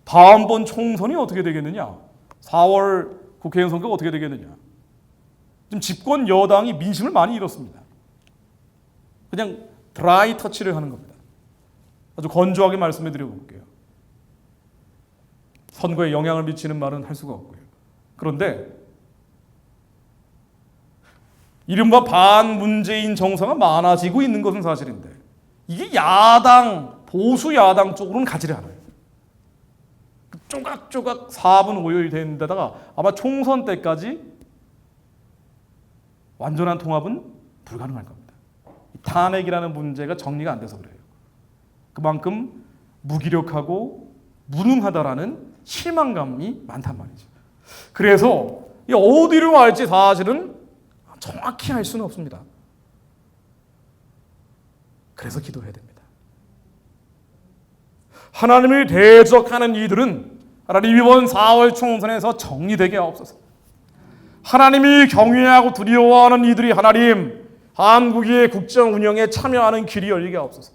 다음번 총선이 어떻게 되겠느냐? 4월 국회의원 선거가 어떻게 되겠느냐? 지금 집권 여당이 민심을 많이 잃었습니다. 그냥 드라이 터치를 하는 겁니다. 아주 건조하게 말씀해 드려볼게요. 선거에 영향을 미치는 말은 할 수가 없고요. 그런데 이른바 반문재인 정서가 많아지고 있는 것은 사실인데 이게 야당, 보수 야당 쪽으로는 가지를 않아요. 조각조각 4분 5일 된 데다가 아마 총선 때까지 완전한 통합은 불가능할 겁니다. 탄핵이라는 문제가 정리가 안 돼서 그래요. 그만큼 무기력하고 무능하다라는 실망감이 많단 말이죠. 그래서 어디로 갈지 사실은 정확히 알 수는 없습니다. 그래서 기도해야 됩니다. 하나님을 대적하는 이들은 하나님 이번 4월 총선에서 정리되게 하옵소서. 하나님이 경외하고 두려워하는 이들이 하나님 한국의 국정 운영에 참여하는 길이 열리게 하옵소서.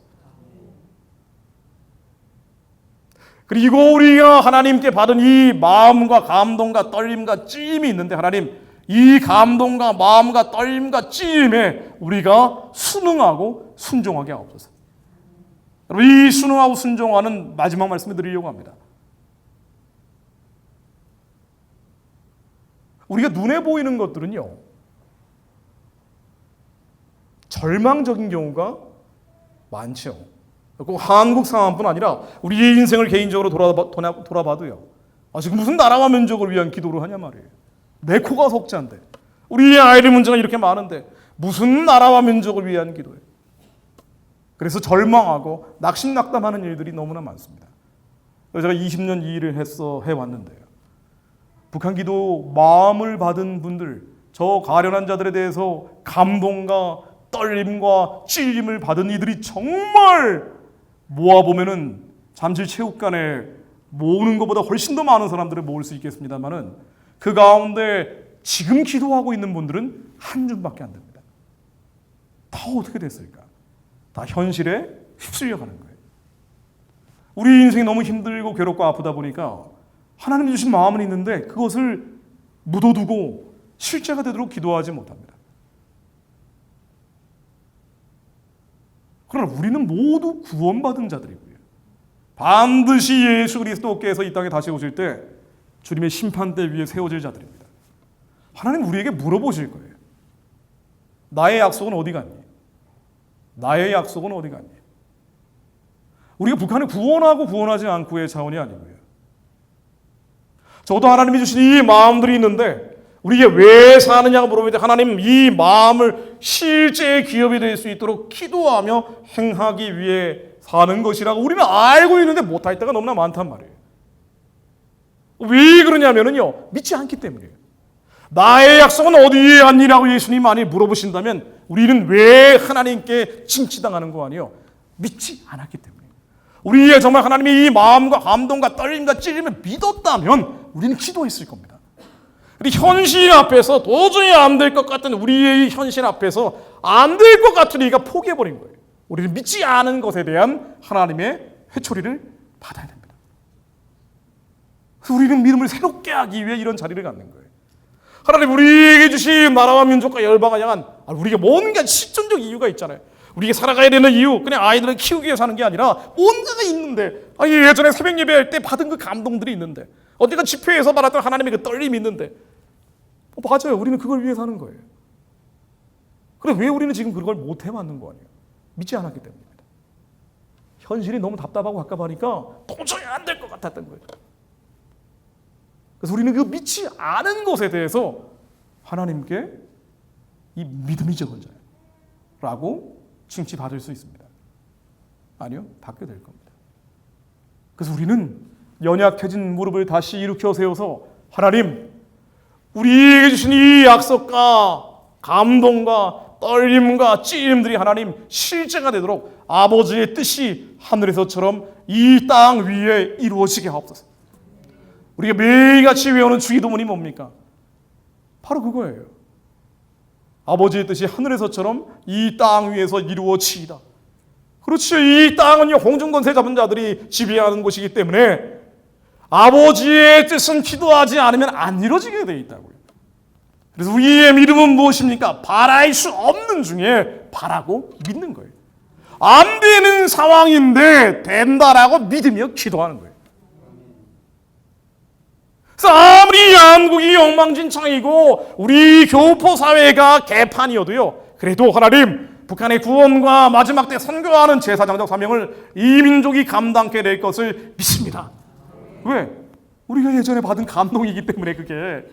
그리고 우리가 하나님께 받은 이 마음과 감동과 떨림과 찌임이 있는데 하나님 이 감동과 마음과 떨림과 찌임에 우리가 순응하고 순종하게 하옵소서. 이 순응하고 순종하는 마지막 말씀을 드리려고 합니다. 우리가 눈에 보이는 것들은요 절망적인 경우가 많죠. 꼭 한국 상황뿐 아니라 우리의 인생을 개인적으로 돌아봐도요. 지금 무슨 나라와 민족을 위한 기도를 하냐 말이에요. 내 코가 석자인데 우리의 아이들 문제가 이렇게 많은데 무슨 나라와 민족을 위한 기도예요. 그래서 절망하고 낙심낙담하는 일들이 너무나 많습니다. 제가 20년 이 일을 해왔는데요. 북한 기도 마음을 받은 분들, 저 가련한 자들에 대해서 감동과 떨림과 찔림을 받은 이들이 정말 모아보면은 잠실체육관에 모으는 것보다 훨씬 더 많은 사람들을 모을 수 있겠습니다만은 그 가운데 지금 기도하고 있는 분들은 한 줌밖에 안 됩니다. 다 어떻게 됐을까? 다 현실에 휩쓸려가는 거예요. 우리 인생이 너무 힘들고 괴롭고 아프다 보니까 하나님 주신 마음은 있는데 그것을 묻어두고 실제가 되도록 기도하지 못합니다. 그러나 우리는 모두 구원받은 자들이고요. 반드시 예수 그리스도께서 이 땅에 다시 오실 때 주님의 심판대 위에 세워질 자들입니다. 하나님 우리에게 물어보실 거예요. 나의 약속은 어디 갔니? 나의 약속은 어디 갔니? 우리가 북한을 구원하고 구원하지 않고의 차원이 아니고요. 저도 하나님이 주신 이 마음들이 있는데 우리에게 왜 사느냐고 물어볼 때 하나님 이 마음을 실제의 기업이 될 수 있도록 기도하며 행하기 위해 사는 것이라고 우리는 알고 있는데 못할 때가 너무나 많단 말이에요. 왜 그러냐면요, 믿지 않기 때문이에요. 나의 약속은 어디에 왔니라고 예수님 많이 물어보신다면 우리는 왜 하나님께 징치당하는 거 아니에요? 믿지 않았기 때문이에요. 우리의 정말 하나님이 이 마음과 감동과 떨림과 찔림을 믿었다면 우리는 기도했을 겁니다. 근데 현실 앞에서 도저히 안 될 것 같은 우리의 현실 앞에서 안 될 것 같으니까 포기해버린 거예요. 우리는 믿지 않은 것에 대한 하나님의 회초리를 받아야 됩니다. 그래서 우리는 믿음을 새롭게 하기 위해 이런 자리를 갖는 거예요. 하나님 우리에게 주신 나라와 민족과 열방을 향한 우리에게 뭔가 실존적 이유가 있잖아요. 우리가 살아가야 되는 이유, 그냥 아이들을 키우기 위해 사는 게 아니라 뭔가가 있는데, 예전에 새벽 예배할 때 받은 그 감동들이 있는데, 어디가 집회에서 받았던 하나님의 그 떨림이 있는데, 맞아요. 우리는 그걸 위해 사는 거예요. 그런데 왜 우리는 지금 그걸 못 해왔는 거 아니에요? 믿지 않았기 때문입니다. 현실이 너무 답답하고 갑갑하니까 도저히 안 될 것 같았던 거예요. 그래서 우리는 그 믿지 않은 것에 대해서 하나님께 이 믿음이 적은 자라고 칭찬받을 수 있습니다. 아니요, 받게 될 겁니다. 그래서 우리는 연약해진 무릎을 다시 일으켜 세워서 하나님, 우리에게 주신 이 약속과 감동과 떨림과 찔림들이 하나님 실제가 되도록 아버지의 뜻이 하늘에서처럼 이 땅 위에 이루어지게 하옵소서. 우리가 매일같이 외우는 주기도문이 뭡니까? 바로 그거예요. 아버지의 뜻이 하늘에서처럼 이 땅 위에서 이루어지이다. 그렇지, 이 땅은 홍중권세 잡은 자들이 지배하는 곳이기 때문에 아버지의 뜻은 기도하지 않으면 안 이루어지게 되어 있다고요. 그래서 우리의 믿음은 무엇입니까? 바랄 수 없는 중에 바라고 믿는 거예요. 안 되는 상황인데 된다라고 믿으며 기도하는 거예요. 그래서 아무리 양국이 엉망진창이고 우리 교포 사회가 개판이어도요, 그래도 하나님 북한의 구원과 마지막 때 선교하는 제사장적 사명을 이 민족이 감당케 될 것을 믿습니다. 왜? 우리가 예전에 받은 감동이기 때문에, 그게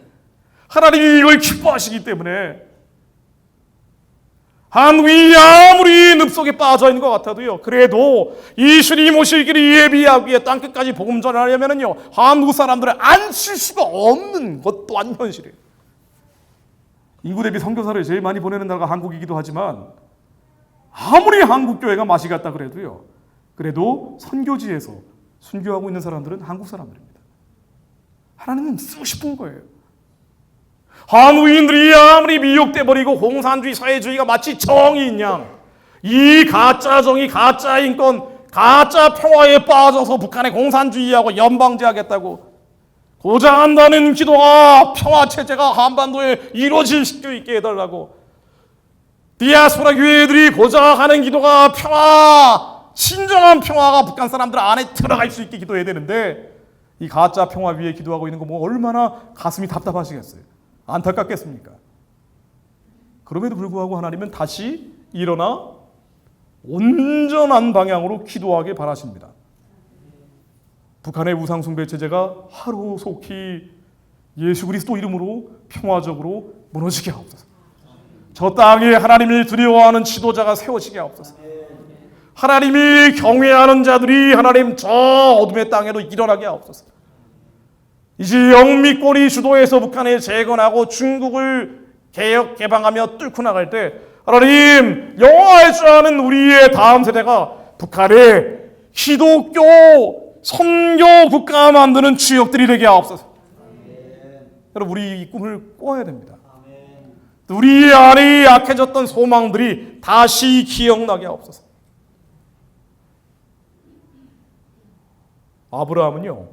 하나님이 이걸 기뻐하시기 때문에. 한국이 아무리 늪속에 빠져있는 것 같아도요, 그래도 이 주님 오실 길을 예비하기 위해 땅끝까지 복음 전하려면요, 한국 사람들을 안 칠 수가 없는 것 또한 현실이에요. 인구 대비 선교사를 제일 많이 보내는 나라가 한국이기도 하지만 아무리 한국 교회가 맛이 갔다 그래도요, 그래도 선교지에서 순교하고 있는 사람들은 한국 사람들입니다. 하나님은 쓰고 싶은 거예요. 한국인들이 아무리 미혹돼버리고 공산주의, 사회주의가 마치 정의인 양, 이 가짜 정의, 가짜 인권, 가짜 평화에 빠져서 북한의 공산주의하고 연방제하겠다고 고장한다는 기도가 평화체제가 한반도에 이루어질 수 있게 해달라고, 디아스포라 교회들이 고장하는 기도가 평화, 진정한 평화가 북한 사람들 안에 들어갈 수 있게 기도해야 되는데, 이 가짜 평화 위에 기도하고 있는 거 뭐 얼마나 가슴이 답답하시겠어요? 안타깝겠습니까? 그럼에도 불구하고 하나님은 다시 일어나 온전한 방향으로 기도하게 바라십니다. 북한의 우상숭배 체제가 하루속히 예수 그리스도 이름으로 평화적으로 무너지게 하옵소서. 저 땅에 하나님을 두려워하는 지도자가 세워지게 하옵소서. 하나님이 경외하는 자들이 하나님 저 어둠의 땅에도 일어나게 하옵소서. 이제 영미권이 주도해서 북한을 재건하고 중국을 개혁 개방하며 뚫고 나갈 때 하나님 영화할 줄 아는 우리의 다음 세대가 북한에 기독교 선교 국가 만드는 주역들이 되게 하옵소서. 여러분, 우리 이 꿈을 꿔야 됩니다. 우리 안에 약해졌던 소망들이 다시 기억나게 하옵소서. 아브라함은요,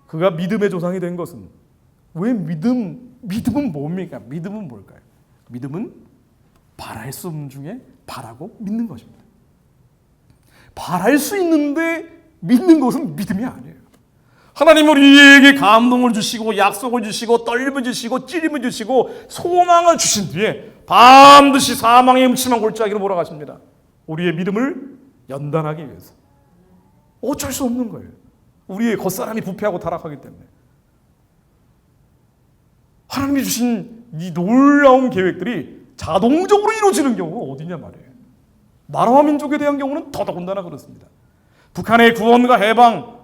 그가 믿음의 조상이 된 것은 왜 믿음은 뭡니까? 믿음은 뭘까요? 믿음은 바랄 수 없는 중에 바라고 믿는 것입니다. 바랄 수 있는데 믿는 것은 믿음이 아니에요. 하나님은 우리에게 감동을 주시고 약속을 주시고 떨림을 주시고 찌림을 주시고 소망을 주신 뒤에 반드시 사망의 음침한 골짜기로 몰아가십니다. 우리의 믿음을 연단하기 위해서. 어쩔 수 없는 거예요. 우리의 겉사람이 부패하고 타락하기 때문에. 하나님이 주신 이 놀라운 계획들이 자동적으로 이루어지는 경우가 어디냐 말이에요. 나라와 민족에 대한 경우는 더더군다나 그렇습니다. 북한의 구원과 해방,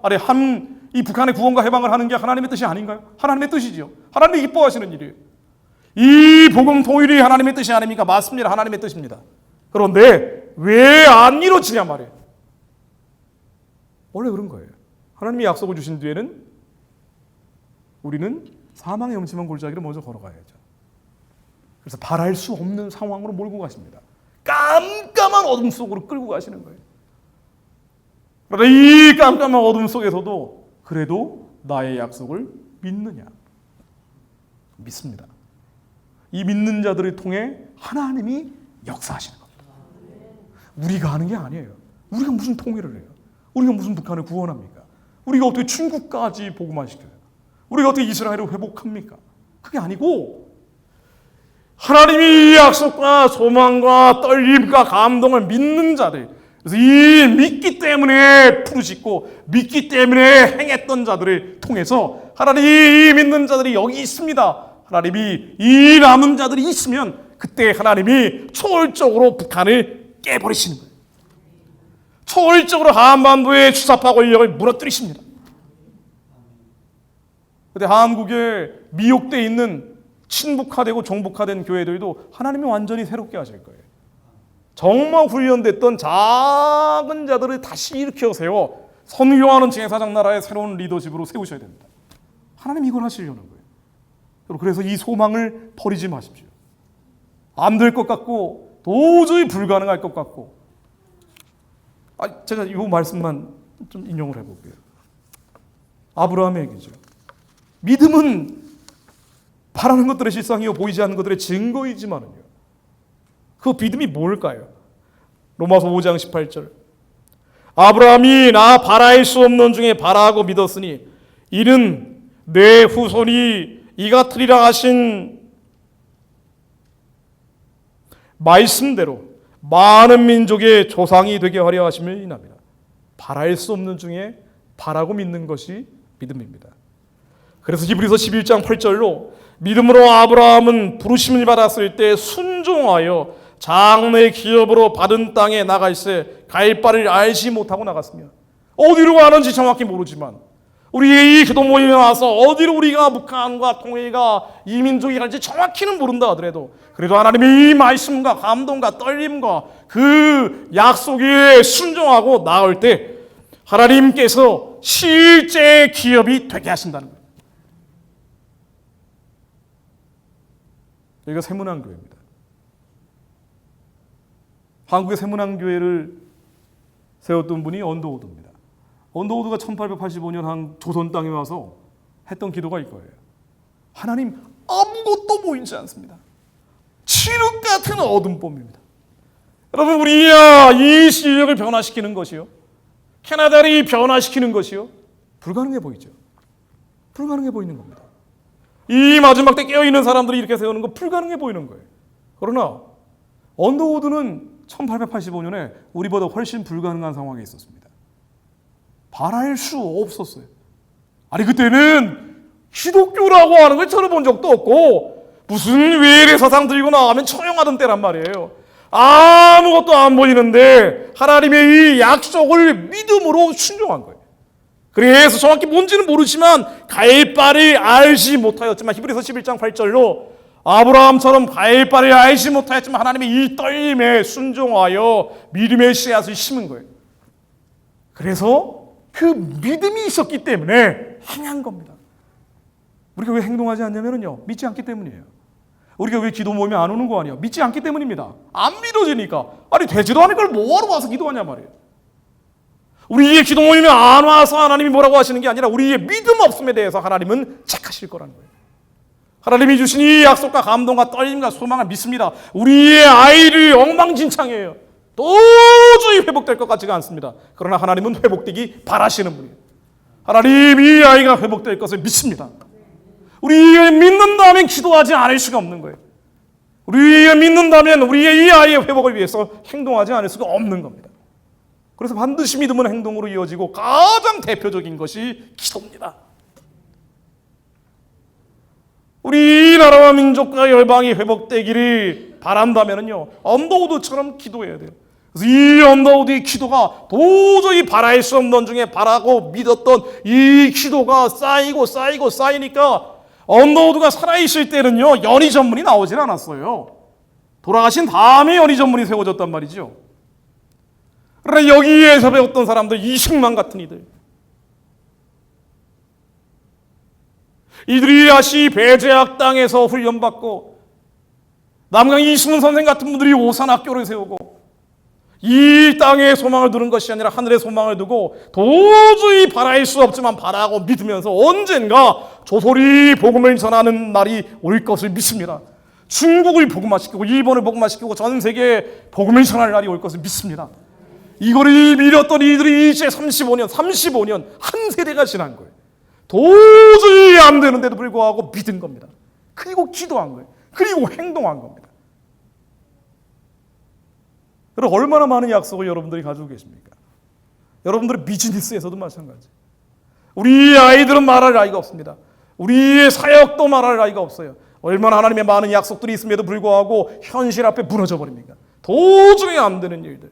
이 북한의 구원과 해방을 하는 게 하나님의 뜻이 아닌가요? 하나님의 뜻이지요. 하나님이 기뻐하시는 일이에요. 이 복음 통일이 하나님의 뜻이 아닙니까? 맞습니다. 하나님의 뜻입니다. 그런데 왜 안 이루어지냐 말이에요. 원래 그런 거예요. 하나님이 약속을 주신 뒤에는 우리는 사망의 음침한 골짜기를 먼저 걸어가야죠. 그래서 바랄 수 없는 상황으로 몰고 가십니다. 깜깜한 어둠 속으로 끌고 가시는 거예요. 그러나 이 깜깜한 어둠 속에서도 그래도 나의 약속을 믿느냐? 믿습니다. 이 믿는 자들을 통해 하나님이 역사하시는 겁니다. 우리가 하는 게 아니에요. 우리가 무슨 통일을 해요? 우리가 무슨 북한을 구원합니까? 우리가 어떻게 중국까지 복음화시켜요? 우리가 어떻게 이스라엘을 회복합니까? 그게 아니고 하나님이 이 약속과 소망과 떨림과 감동을 믿는 자들, 그래서 이 믿기 때문에 부르짖고 믿기 때문에 행했던 자들을 통해서 하나님이 이 믿는 자들이 여기 있습니다. 하나님이 이 남은 자들이 있으면 그때 하나님이 초월적으로 북한을 깨버리시는 거예요. 초월적으로 한반도의 주사파 권력을 무너뜨리십니다. 그런데 한국에 미혹되어 있는 친북화되고 종북화된 교회들도 하나님이 완전히 새롭게 하실 거예요. 정말 훈련됐던 작은 자들을 다시 일으켜 세워 선교하는 제사장 나라의 새로운 리더십으로 세우셔야 됩니다. 하나님 이걸 하시려는 거예요. 그래서 이 소망을 버리지 마십시오. 안 될 것 같고 도저히 불가능할 것 같고, 제가 이 말씀만 좀 인용을 해볼게요. 아브라함의 얘기죠. 믿음은 바라는 것들의 실상이요 보이지 않는 것들의 증거이지만은요. 그 믿음이 뭘까요? 로마서 5장 18절. 아브라함이 나 바랄 수 없는 중에 바라고 믿었으니 이는 내 후손이 이 같으리라 하신 말씀대로 많은 민족의 조상이 되게 하려 하심을 인합니다. 바랄 수 없는 중에 바라고 믿는 것이 믿음입니다. 그래서 히브리서 11장 8절로 믿음으로 아브라함은 부르심을 받았을 때 순종하여 장래 기업으로 받은 땅에 나갈새 갈 바를 알지 못하고 나갔으며, 어디로 가는지 정확히 모르지만 우리의 이 기도 모임에 와서 어디로 우리가 북한과 통일과 이민족이 갈지 정확히는 모른다 하더라도 그래도 하나님의 이 말씀과 감동과 떨림과 그 약속에 순종하고 나올 때 하나님께서 실제 기업이 되게 하신다는 거예요. 여기가 세문안교회입니다. 한국의 세문안교회를 세웠던 분이 언더우드입니다. 언더우드가 1885년 한 조선 땅에 와서 했던 기도가 이거예요. 하나님, 아무것도 보이지 않습니다. 칠흑 같은 어둠범입니다. 여러분, 우리야 이 시력을 변화시키는 것이요, 캐나다를 변화시키는 것이요, 불가능해 보이죠. 불가능해 보이는 겁니다. 이 마지막 때 깨어있는 사람들이 이렇게 세우는 거 불가능해 보이는 거예요. 그러나 언더우드는 1885년에 우리보다 훨씬 불가능한 상황에 있었습니다. 바랄 수 없었어요. 아니, 그때는 기독교라고 하는 걸 들어본 적도 없고 무슨 외래 사상 들고 나가면 처형하던 때란 말이에요. 아무것도 안 보이는데 하나님의 이 약속을 믿음으로 순종한 거예요. 그래서 정확히 뭔지는 모르지만 갈 바를 알지 못하였지만, 히브리서 11장 8절로 아브라함처럼 갈 바를 알지 못하였지만 하나님의 이 떨림에 순종하여 믿음의 씨앗을 심은 거예요. 그래서 그 믿음이 있었기 때문에 행한 겁니다. 우리가 왜 행동하지 않냐면요, 믿지 않기 때문이에요. 우리가 왜 기도 모임에 안 오는 거 아니에요? 믿지 않기 때문입니다. 안 믿어지니까. 아니, 되지도 않을 걸 뭐하러 와서 기도하냐 말이에요. 우리의 기도 모임에 안 와서 하나님이 뭐라고 하시는 게 아니라 우리의 믿음 없음에 대해서 하나님은 착하실 거라는 거예요. 하나님이 주신 이 약속과 감동과 떨림과 소망을 믿습니다. 우리의 아이를 엉망진창이에요. 도저히 회복될 것 같지가 않습니다. 그러나 하나님은 회복되기 바라시는 분이에요. 하나님, 이 아이가 회복될 것을 믿습니다. 우리가 믿는다면 기도하지 않을 수가 없는 거예요. 우리가 믿는다면 우리의 이 아이의 회복을 위해서 행동하지 않을 수가 없는 겁니다. 그래서 반드시 믿음은 행동으로 이어지고 가장 대표적인 것이 기도입니다. 우리 나라와 민족과 열방이 회복되기를 바란다면요, 언더우드처럼 기도해야 돼요. 그래서 이 언더우드의 기도가 도저히 바랄 수 없는 중에 바라고 믿었던 이 기도가 쌓이고 쌓이니까 언더우드가 살아있을 때는요, 연희 전문이 나오질 않았어요. 돌아가신 다음에 연희 전문이 세워졌단 말이죠. 그러나 여기에서 배웠던 사람들, 이승만 같은 이들이 다시 배제학 땅에서 훈련받고, 남강 이승훈 선생 같은 분들이 오산학교를 세우고, 이 땅에 소망을 두는 것이 아니라 하늘에 소망을 두고 도저히 바랄 수 없지만 바라고 믿으면서 언젠가 조솔이 복음을 전하는 날이 올 것을 믿습니다. 중국을 복음화시키고 일본을 복음화시키고 전 세계에 복음을 전할 날이 올 것을 믿습니다. 이거를 믿었던 이들이 이제 35년 한 세대가 지난 거예요. 도저히 안 되는데도 불구하고 믿은 겁니다. 그리고 기도한 거예요. 그리고 행동한 겁니다. 그럼 얼마나 많은 약속을 여러분들이 가지고 계십니까? 여러분들의 비즈니스에서도 마찬가지. 우리 아이들은 말할 나이가 없습니다. 우리의 사역도 말할 나이가 없어요. 얼마나 하나님의 많은 약속들이 있음에도 불구하고 현실 앞에 무너져 버립니까? 도저히 안 되는 일들.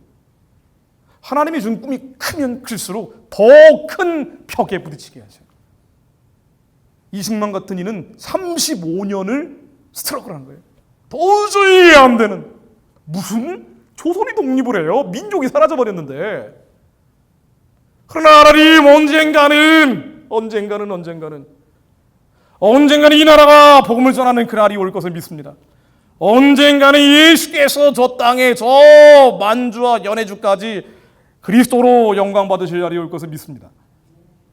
하나님이 준 꿈이 크면 클수록 더 큰 벽에 부딪히게 하셔요. 이승만 같은 이는 35년을 스트러글한 거예요. 도저히 안 되는, 무슨 조선이 독립을 해요? 민족이 사라져버렸는데. 그러나 하나님 언젠가는 이 나라가 복음을 전하는 그날이 올 것을 믿습니다. 언젠가는 예수께서 저 땅에 저 만주와 연해주까지 그리스도로 영광 받으실 날이 올 것을 믿습니다.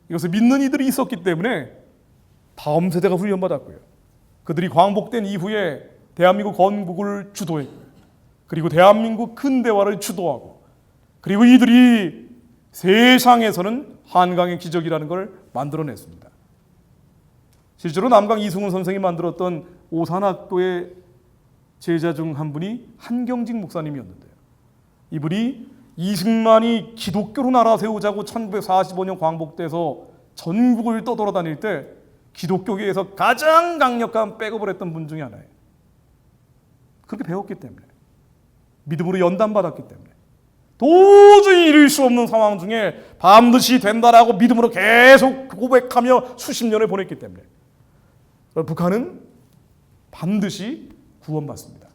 이것을 믿는 이들이 있었기 때문에 다음 세대가 훈련받았고요. 그들이 광복된 이후에 대한민국 건국을 주도했고요. 그리고 대한민국 근대화를 주도하고, 그리고 이들이 세상에서는 한강의 기적이라는 걸 만들어냈습니다. 실제로 남강 이승훈 선생이 만들었던 오산학교의 제자 중 한 분이 한경직 목사님이었는데요. 이분이 이승만이 기독교로 나라 세우자고 1945년 광복돼서 전국을 떠돌아다닐 때 기독교계에서 가장 강력한 백업을 했던 분 중에 하나예요. 그렇게 배웠기 때문에, 믿음으로 연단받았기 때문에, 도저히 이룰 수 없는 상황 중에 반드시 된다라고 믿음으로 계속 고백하며 수십 년을 보냈기 때문에 북한은 반드시 구원받습니다.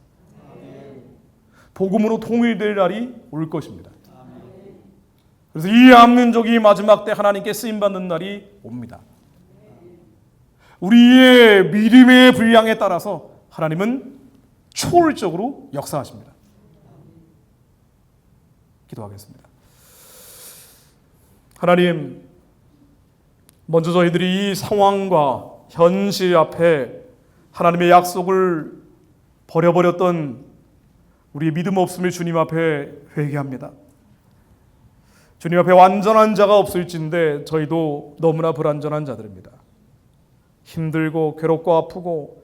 복음으로 통일될 날이 올 것입니다. 그래서 이 한민족이 마지막 때 하나님께 쓰임받는 날이 옵니다. 우리의 믿음의 분량에 따라서 하나님은 초월적으로 역사하십니다. 기도하겠습니다. 하나님, 먼저 저희들이 이 상황과 현실 앞에 하나님의 약속을 버려버렸던 우리의 믿음 없음을 주님 앞에 회개합니다. 주님 앞에 완전한 자가 없을진데 저희도 너무나 불완전한 자들입니다. 힘들고 괴롭고 아프고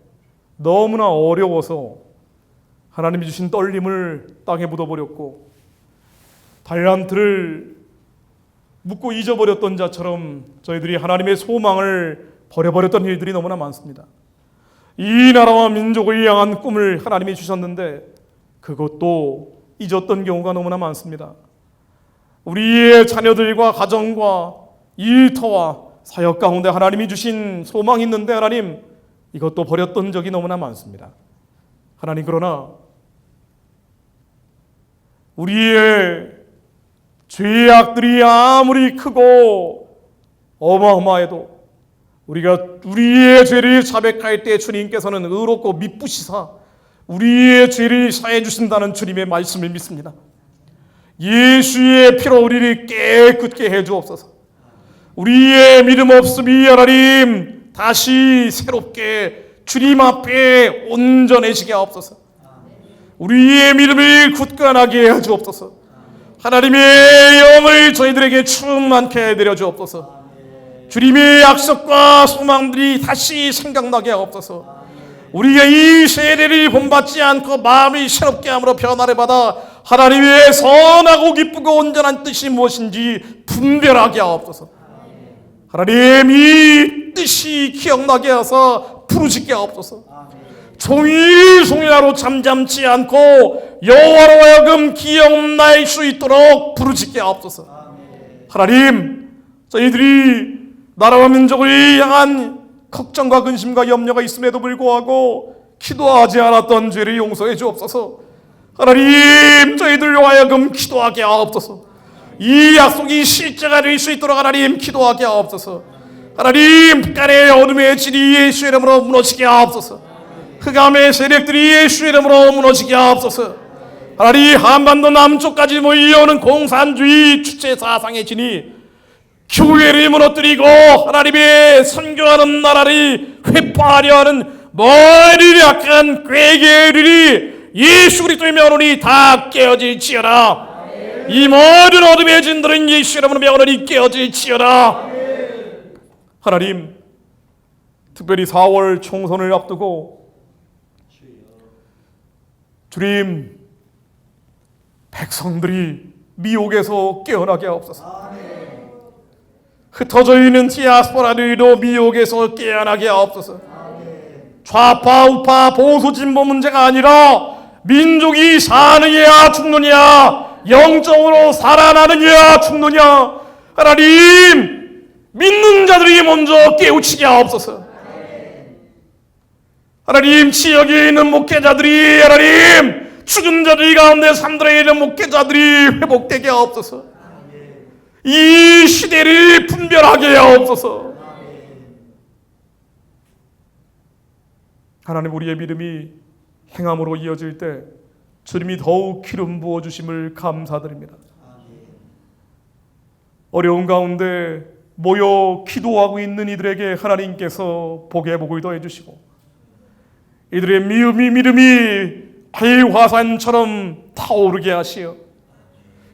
너무나 어려워서 하나님이 주신 떨림을 땅에 묻어버렸고, 달란트를 묻고 잊어버렸던 자처럼 저희들이 하나님의 소망을 버려버렸던 일들이 너무나 많습니다. 이 나라와 민족을 향한 꿈을 하나님이 주셨는데 그것도 잊었던 경우가 너무나 많습니다. 우리의 자녀들과 가정과 일터와 사역 가운데 하나님이 주신 소망이 있는데 하나님, 이것도 버렸던 적이 너무나 많습니다. 하나님, 그러나 우리의 죄악들이 아무리 크고 어마어마해도 우리가 우리의 죄를 자백할 때 주님께서는 의롭고 미쁘시사 우리의 죄를 사해 주신다는 주님의 말씀을 믿습니다. 예수의 피로 우리를 깨끗게 해 주옵소서. 우리의 믿음 없음이 하나님 다시 새롭게 주님 앞에 온전해지게 하옵소서. 우리의 믿음을 굳건하게 해 주옵소서. 하나님의 영을 저희들에게 충만케 해드려 주옵소서. 주님의 약속과 소망들이 다시 생각나게 하옵소서. 우리가 이 세례를 본받지 않고 마음이 새롭게 함으로 변화를 받아 하나님의 선하고 기쁘고 온전한 뜻이 무엇인지 분별하게 하옵소서. 하나님, 이 뜻이 기억나게 하사 부르짖게 하옵소서. 종일 종일하로 잠잠치 않고 여호와로 하여금 기억날 수 있도록 부르짖게 하옵소서. 하나님, 저희들이 나라와 민족을 향한 걱정과 근심과 염려가 있음에도 불구하고 기도하지 않았던 죄를 용서해 주옵소서. 하나님, 저희들로 하여금 기도하게 하옵소서. 이 약속이 실제가 될 수 있도록 하나님 기도하게 하옵소서. 하나님, 북한의 어둠의 질이 예수 이름으로 무너지게 하옵소서. 흑암의 세력들이 예수 이름으로 무너지게 하옵소서. 하나님, 한반도 남쪽까지 몰려오는 공산주의 주체 사상의 진이 교회를 무너뜨리고 하나님의 선교하는 나라를 회파하려 하는 머리를 약한 괴계들이 예수 그리스도의 명으로 다 깨어질지어다. 이 모든 어둠의 진들은 예수 이름으로 명으로 깨어질지어다. 하나님, 특별히 4월 총선을 앞두고 주님, 백성들이 미혹에서 깨어나게 하옵소서. 흩어져 있는 디아스포라들도 미혹에서 깨어나게 하옵소서. 좌파 우파 보수 진보 문제가 아니라 민족이 사느냐 죽느냐, 영적으로 살아나느냐 죽느냐, 하나님, 믿는 자들이 먼저 깨우치게 하옵소서. 하나님, 지역에 있는 목회자들이 하나님, 죽은 자들 가운데 산들에 있는 목회자들이 회복되게 하옵소서. 이 시대를 분별하게 하옵소서. 하나님, 우리의 믿음이 행함으로 이어질 때 주님이 더욱 기름 부어주심을 감사드립니다. 어려운 가운데 모여 기도하고 있는 이들에게 하나님께서 복의 복을 더해주시고 이들의 믿음이 활화산처럼 타오르게 하시어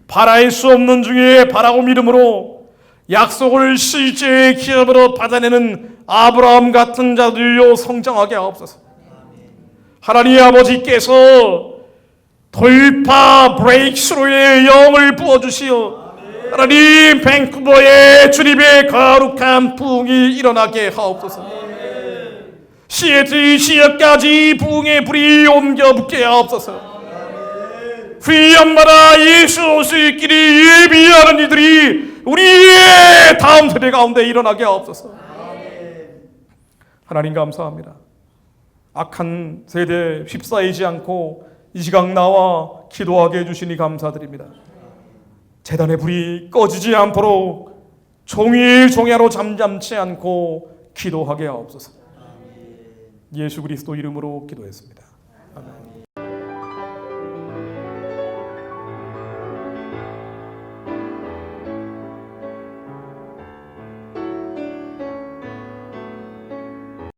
바랄 수 없는 중에 바라고 믿음으로 약속을 실제의 기업으로 받아내는 아브라함 같은 자들로 성장하게 하옵소서. 하나님 아버지께서 돌파 브레이크스루의 영을 부어주시어 하나님, 밴쿠버에 주님의 거룩한 부흥이 일어나게 하옵소서. 시애틀 지역까지 부흥의 불이 옮겨 붙게 하옵소서. 휘연마다 예수 오실 길이 예비하는 이들이 우리의 다음 세대 가운데 일어나게 하옵소서. 하나님, 감사합니다. 악한 세대에 휩싸이지 않고 이 시각 나와 기도하게 해주시니 감사드립니다. 제단의 불이 꺼지지 않도록 종일 종야로 잠잠치 않고 기도하게 하옵소서. 예수 그리스도 이름으로 기도했습니다.